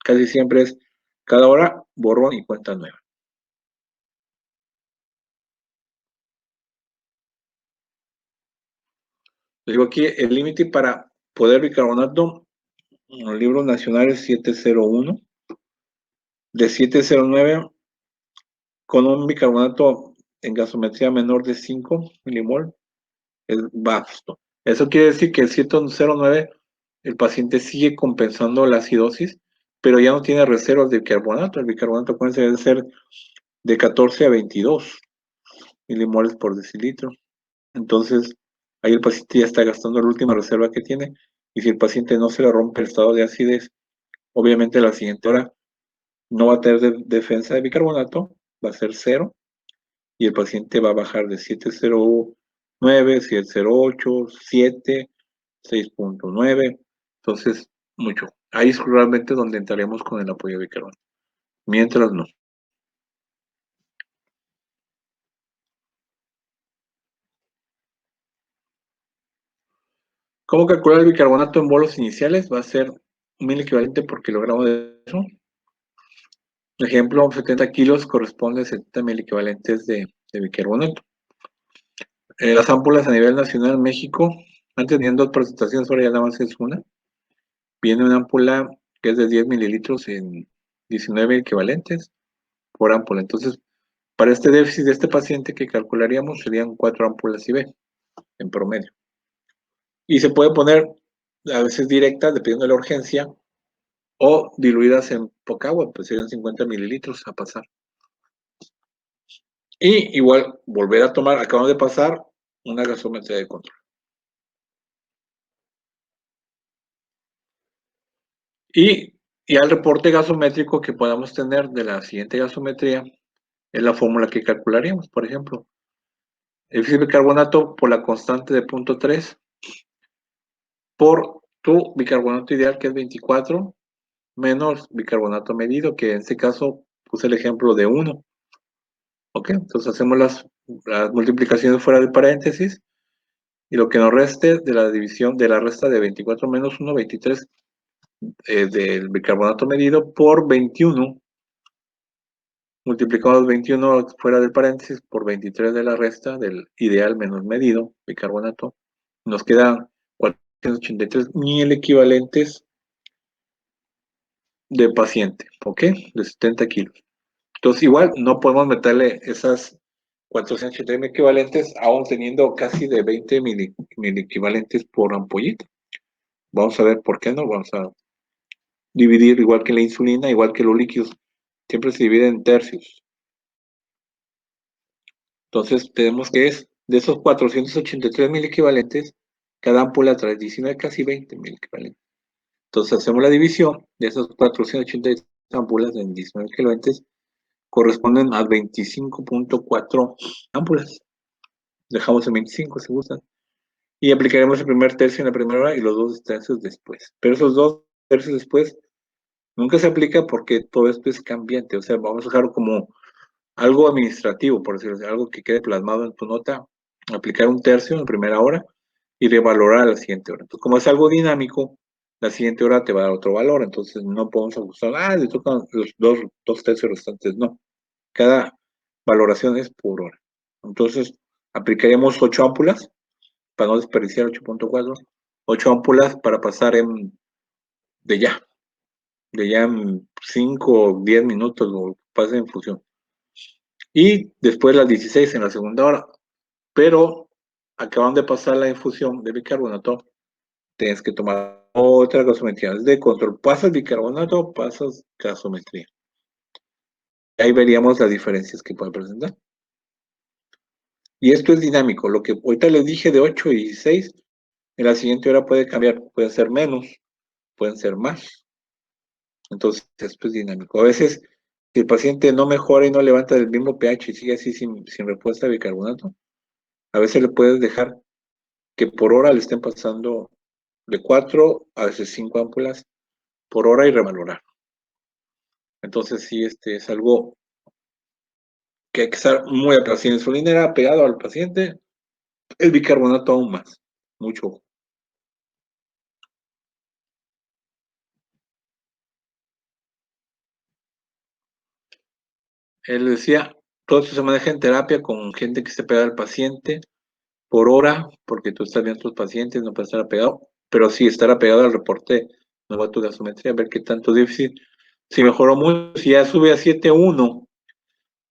Casi siempre es cada hora borrón y cuenta nueva. Les digo aquí, el límite para poder bicarbonato, en los libros nacionales 701, de 709, con un bicarbonato en gasometría menor de 5 milimol, es vasto. Eso quiere decir que el 709, el paciente sigue compensando la acidosis, pero ya no tiene reservas de bicarbonato. El bicarbonato puede ser de 14 a 22 milimoles por decilitro. Entonces, ahí el paciente ya está gastando la última reserva que tiene, y si el paciente no se le rompe el estado de acidez, obviamente la siguiente hora no va a tener defensa de bicarbonato, va a ser 0, y el paciente va a bajar de 709, 708, 7, 6.9, entonces mucho. Ahí es realmente donde entraremos con el apoyo de bicarbonato. Mientras no. ¿Cómo calcular el bicarbonato en bolos iniciales? Va a ser 1000 equivalente por kilogramo de peso. Ejemplo, 70 kilos corresponde a 70 mil equivalentes de bicarbonato. Las ámpulas a nivel nacional en México, antes tenían 2 presentaciones, ahora ya nada más es una. Viene una ámpula que es de 10 mililitros en 19 equivalentes por ámpula. Entonces, para este déficit de este paciente que calcularíamos serían 4 ámpulas IV en promedio. Y se puede poner a veces directas, dependiendo de la urgencia, o diluidas en poca agua, pues serían 50 mililitros a pasar. Y igual, volver a tomar, acabamos de pasar una gasometría de control. Y al reporte gasométrico que podamos tener de la siguiente gasometría es la fórmula que calcularíamos. Por ejemplo, el bicarbonato por la constante de 0.3 por tu bicarbonato ideal, que es 24, menos bicarbonato medido, que en este caso puse el ejemplo de 1. Ok, entonces hacemos las multiplicaciones fuera del paréntesis, y lo que nos reste de la división de la resta de 24 menos 1, 23 del bicarbonato medido por 21, multiplicamos 21 fuera del paréntesis por 23 de la resta del ideal menos medido, bicarbonato, nos quedan 483 mil equivalentes de paciente, ¿ok? De 70 kilos. Entonces, igual no podemos meterle esas 483 mil equivalentes, aún teniendo casi de 20 mil equivalentes por ampollita. Vamos a ver por qué no. Vamos a dividir igual que la insulina, igual que los líquidos, siempre se divide en tercios. Entonces tenemos que es de esos 483 mil equivalentes, cada ámpula trae 19, casi 20 mil equivalentes. Entonces hacemos la división de esas 483 ámpulas en 19 equivalentes, corresponden a 25.4 ámpulas. Dejamos en 25 si gustan. Y aplicaremos el primer tercio en la primera hora y los 2 tercios después. Pero esos 2 tercios después nunca se aplica porque todo esto es cambiante. O sea, vamos a dejarlo como algo administrativo, por decirlo así, algo que quede plasmado en tu nota, aplicar un tercio en la primera hora y revalorar a la siguiente hora. Entonces, como es algo dinámico, la siguiente hora te va a dar otro valor, entonces no podemos ajustar, le tocan los dos tercios restantes, no. Cada valoración es por hora. Entonces, aplicaríamos 8 ámpulas, para no desperdiciar 8.4, 8 ámpulas para pasar de ya en 5 o 10 minutos, o pase en función. Y después las 16 en la segunda hora. Pero acaban de pasar la infusión de bicarbonato, tienes que tomar otra gasometría. Es de control. Pasas bicarbonato, pasas gasometría. Ahí veríamos las diferencias que puede presentar. Y esto es dinámico. Lo que ahorita les dije de 8 y 16, en la siguiente hora puede cambiar. Pueden ser menos, pueden ser más. Entonces, esto es dinámico. A veces, si el paciente no mejora y no levanta del mismo pH y sigue así sin respuesta de bicarbonato, a veces le puedes dejar que por hora le estén pasando de 4 a veces 5 ámpulas por hora y revalorar. Entonces, sí, es algo que hay que estar muy atento. Si la insulina era pegado al paciente, el bicarbonato aún más. Mucho ojo. Él decía, todo esto se maneja en terapia con gente que esté pegada al paciente por hora, porque tú estás viendo a tus pacientes, no puedes estar apegado, pero sí estar apegado al reporte, no va a tu gasometría, ver qué tanto déficit. Si mejoró mucho, si ya sube a 7.1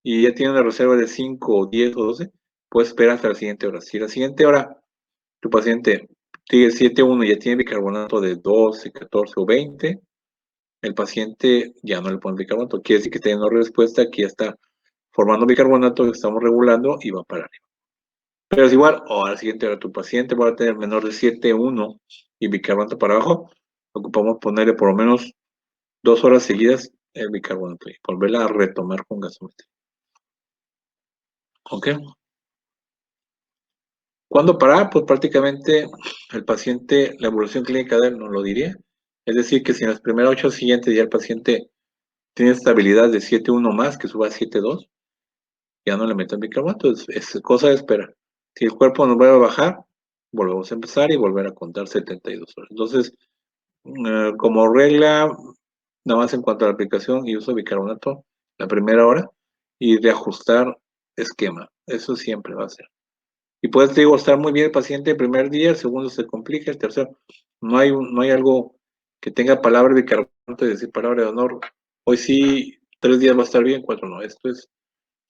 y ya tiene una reserva de 5, 10 o 12, puedes esperar hasta la siguiente hora. Si la siguiente hora tu paciente sigue 7.1 y ya tiene bicarbonato de 12, 14 o 20, el paciente ya no le pone bicarbonato. Quiere decir que tiene una respuesta, que ya está formando bicarbonato, que estamos regulando y va a parar. Pero es igual, o a la siguiente hora tu paciente va a tener menor de 7.1 y bicarbonato para abajo, ocupamos ponerle por lo menos 2 horas seguidas el bicarbonato y volverla a retomar con gasometría. ¿Ok? ¿Cuándo parar? Pues prácticamente el paciente, la evolución clínica de él nos lo diría. Es decir, que si en las primeras 8 siguientes ya el paciente tiene estabilidad de 7.1 más, que suba a 7.2, ya no le metan bicarbonato, es cosa de esperar. Si el cuerpo nos vuelve a bajar, volvemos a empezar y volver a contar 72 horas. Entonces, como regla, nada más en cuanto a la aplicación y uso de bicarbonato, la primera hora, y de ajustar esquema. Eso siempre va a ser. Y puedes, digo, estar muy bien el paciente el primer día, el segundo se complica, el tercero, no hay algo que tenga palabra de bicarbonato y decir palabra de honor. Hoy sí, 3 días va a estar bien, 4 no. Esto es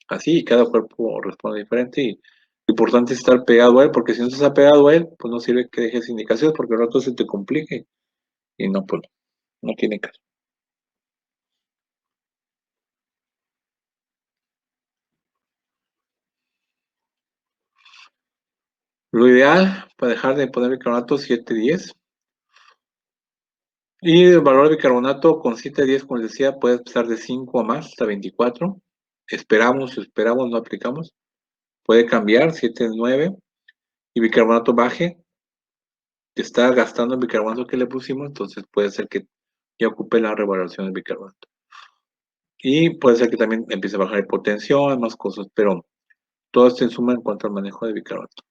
así y cada cuerpo responde diferente y lo importante es estar pegado a él, porque si no estás pegado a él, pues no sirve que dejes indicaciones porque el rato se te complique y no, pues no tiene caso. Lo ideal para dejar de poner bicarbonato 7-10. Y el valor de bicarbonato con 7-10, como les decía, puede pasar de 5 a más, hasta 24. Esperamos, no aplicamos. Puede cambiar, 7-9. Y bicarbonato baje, que está gastando el bicarbonato que le pusimos, entonces puede ser que ya ocupe la revaloración del bicarbonato. Y puede ser que también empiece a bajar hipotensión, más cosas, pero todo esto en suma en cuanto al manejo de bicarbonato.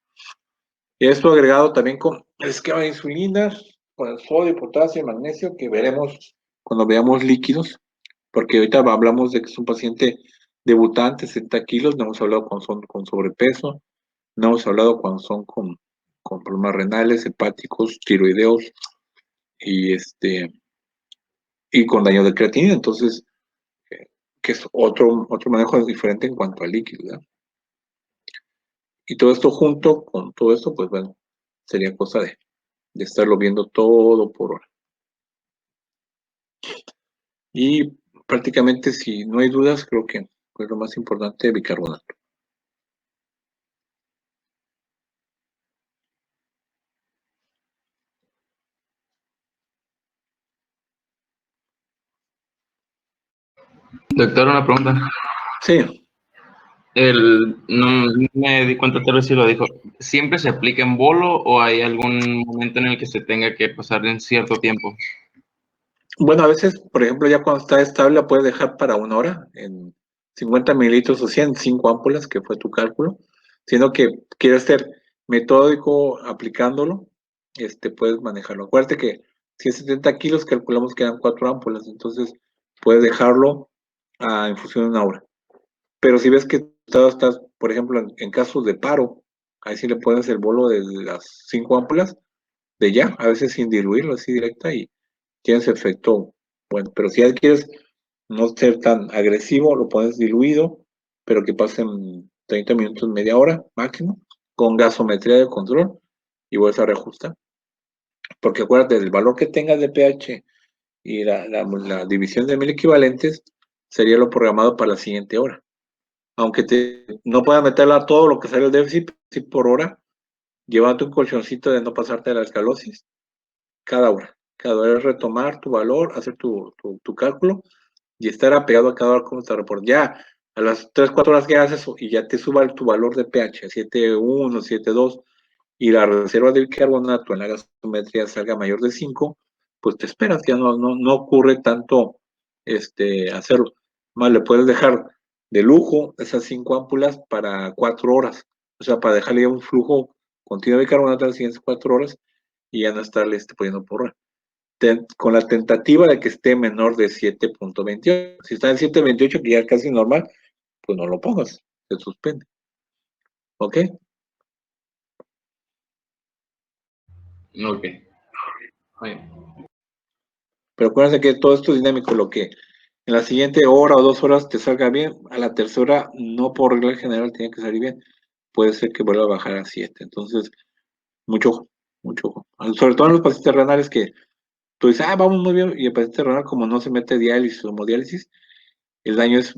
Y esto agregado también con el esquema de insulina, con el sodio, potasio y magnesio, que veremos cuando veamos líquidos, porque ahorita hablamos de que es un paciente debutante, 60 kilos, no hemos hablado cuando son con sobrepeso, no hemos hablado cuando son con problemas renales, hepáticos, tiroideos y y con daño de creatinina, entonces, que es otro manejo diferente en cuanto a líquidos, ¿verdad? Y todo esto junto con todo esto, pues bueno, sería cosa de estarlo viendo todo por hora. Y prácticamente, si no hay dudas, creo que es lo más importante, bicarbonato. Doctor, una pregunta. Sí, No me di cuenta, tal vez si lo dijo. ¿Siempre se aplica en bolo o hay algún momento en el que se tenga que pasar en cierto tiempo? bueno, a veces, por ejemplo, ya cuando está estable, la puedes dejar para 1 hora, en 50 mililitros o 100, 5 ámpulas, que fue tu cálculo. Sino que quieres ser metódico aplicándolo, puedes manejarlo. Acuérdate que si es 70 kilos, calculamos que eran 4 ámpulas, entonces puedes dejarlo a infusión de 1 hora. Pero si ves que estás, por ejemplo, en casos de paro, ahí sí le pones el bolo de las 5 ámpulas, de ya, a veces sin diluirlo, así directa, y tienes efecto bueno. Pero si ya quieres no ser tan agresivo, lo pones diluido, pero que pasen 30 minutos, media hora máximo, con gasometría de control, y vuelves a reajustar. Porque acuérdate, del valor que tengas de pH y la división de 1000 equivalentes sería lo programado para la siguiente hora. Aunque no puedas meterla todo lo que sale el déficit, sí por hora, llévate un colchoncito de no pasarte de la escalosis cada hora. Cada hora es retomar tu valor, hacer tu cálculo y estar apegado a cada hora como está el reporte. Ya a las 3, 4 horas que haces y ya te suba tu valor de pH, 7.1, 7.2, y la reserva de bicarbonato en la gasometría salga mayor de 5, pues te esperas, ya no ocurre tanto hacerlo. Más le puedes dejar de lujo esas 5 ámpulas para 4 horas, o sea, para dejarle ya un flujo continuo de bicarbonato las siguientes 4 horas y ya no estarle poniendo por hora. Con la tentativa de que esté menor de 7.28. Si está en 7.28, que ya es casi normal, pues no lo pongas, se suspende. ¿Ok? Ok. Muy bien. Pero acuérdense que todo esto es dinámico, lo que en la siguiente hora o 2 horas te salga bien, a la tercera no por regla general tiene que salir bien, puede ser que vuelva a bajar a 7. Entonces, mucho ojo, mucho ojo. Sobre todo en los pacientes renales que tú dices, vamos muy bien, y el paciente renal como no se mete diálisis o hemodiálisis, el daño es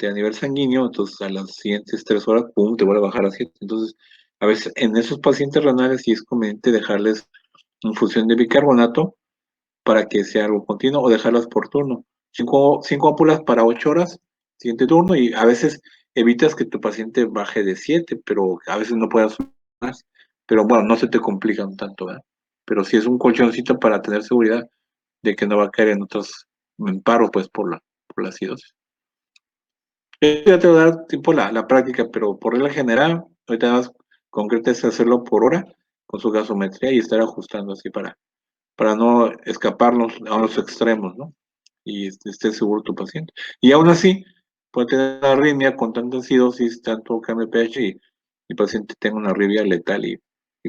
a nivel sanguíneo, entonces a las siguientes 3 horas, pum, te vuelve a bajar a 7. Entonces, a veces en esos pacientes renales sí es conveniente dejarles infusión de bicarbonato para que sea algo continuo o dejarlas por turno. 5 ámpulas para 8 horas, siguiente turno, y a veces evitas que tu paciente baje de 7, pero a veces no puedas más. Pero bueno, no se te complican tanto, ¿verdad? Pero sí es un colchoncito para tener seguridad de que no va a caer en paro, pues, por la acidosis. Ya te va a dar tiempo la práctica, pero por regla general, ahorita más concreta es hacerlo por hora con su gasometría y estar ajustando así para no escaparnos a los extremos, ¿no? Y esté seguro tu paciente. Y aún así, puede tener una arritmia con tanta acidosis, tanto KMPH, y el paciente tenga una arritmia letal y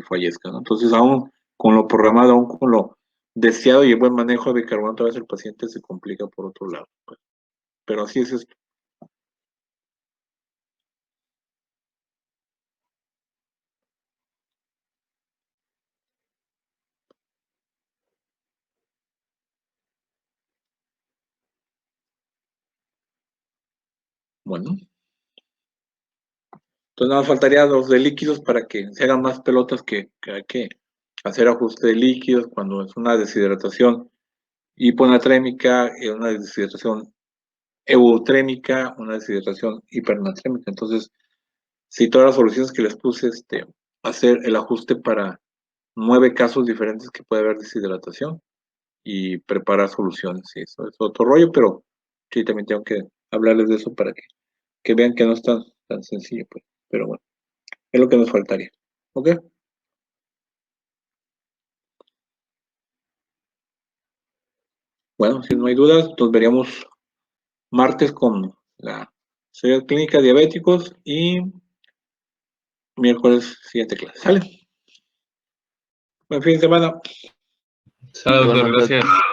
fallezca, ¿no? Entonces, aún con lo programado, aún con lo deseado y el buen manejo de bicarbonato, a veces el paciente se complica por otro lado. Pues. Pero así es esto. Bueno. Entonces nada más faltaría los de líquidos para que se hagan más pelotas que hay que hacer ajuste de líquidos cuando es una deshidratación hiponatrémica, una deshidratación eutrémica, una deshidratación hipernatrémica. Entonces, si todas las soluciones que les puse, hacer el ajuste para 9 casos diferentes que puede haber deshidratación y preparar soluciones. Sí, eso es otro rollo, pero sí, también tengo que hablarles de eso para que vean que no es tan sencillo, pues. Pero bueno, es lo que nos faltaría. ¿Ok? Bueno, si no hay dudas, nos veríamos martes con la serie clínica de diabéticos y miércoles siguiente clase. ¿Sale? Buen fin de semana. Salud, doctor, Igualmente. gracias.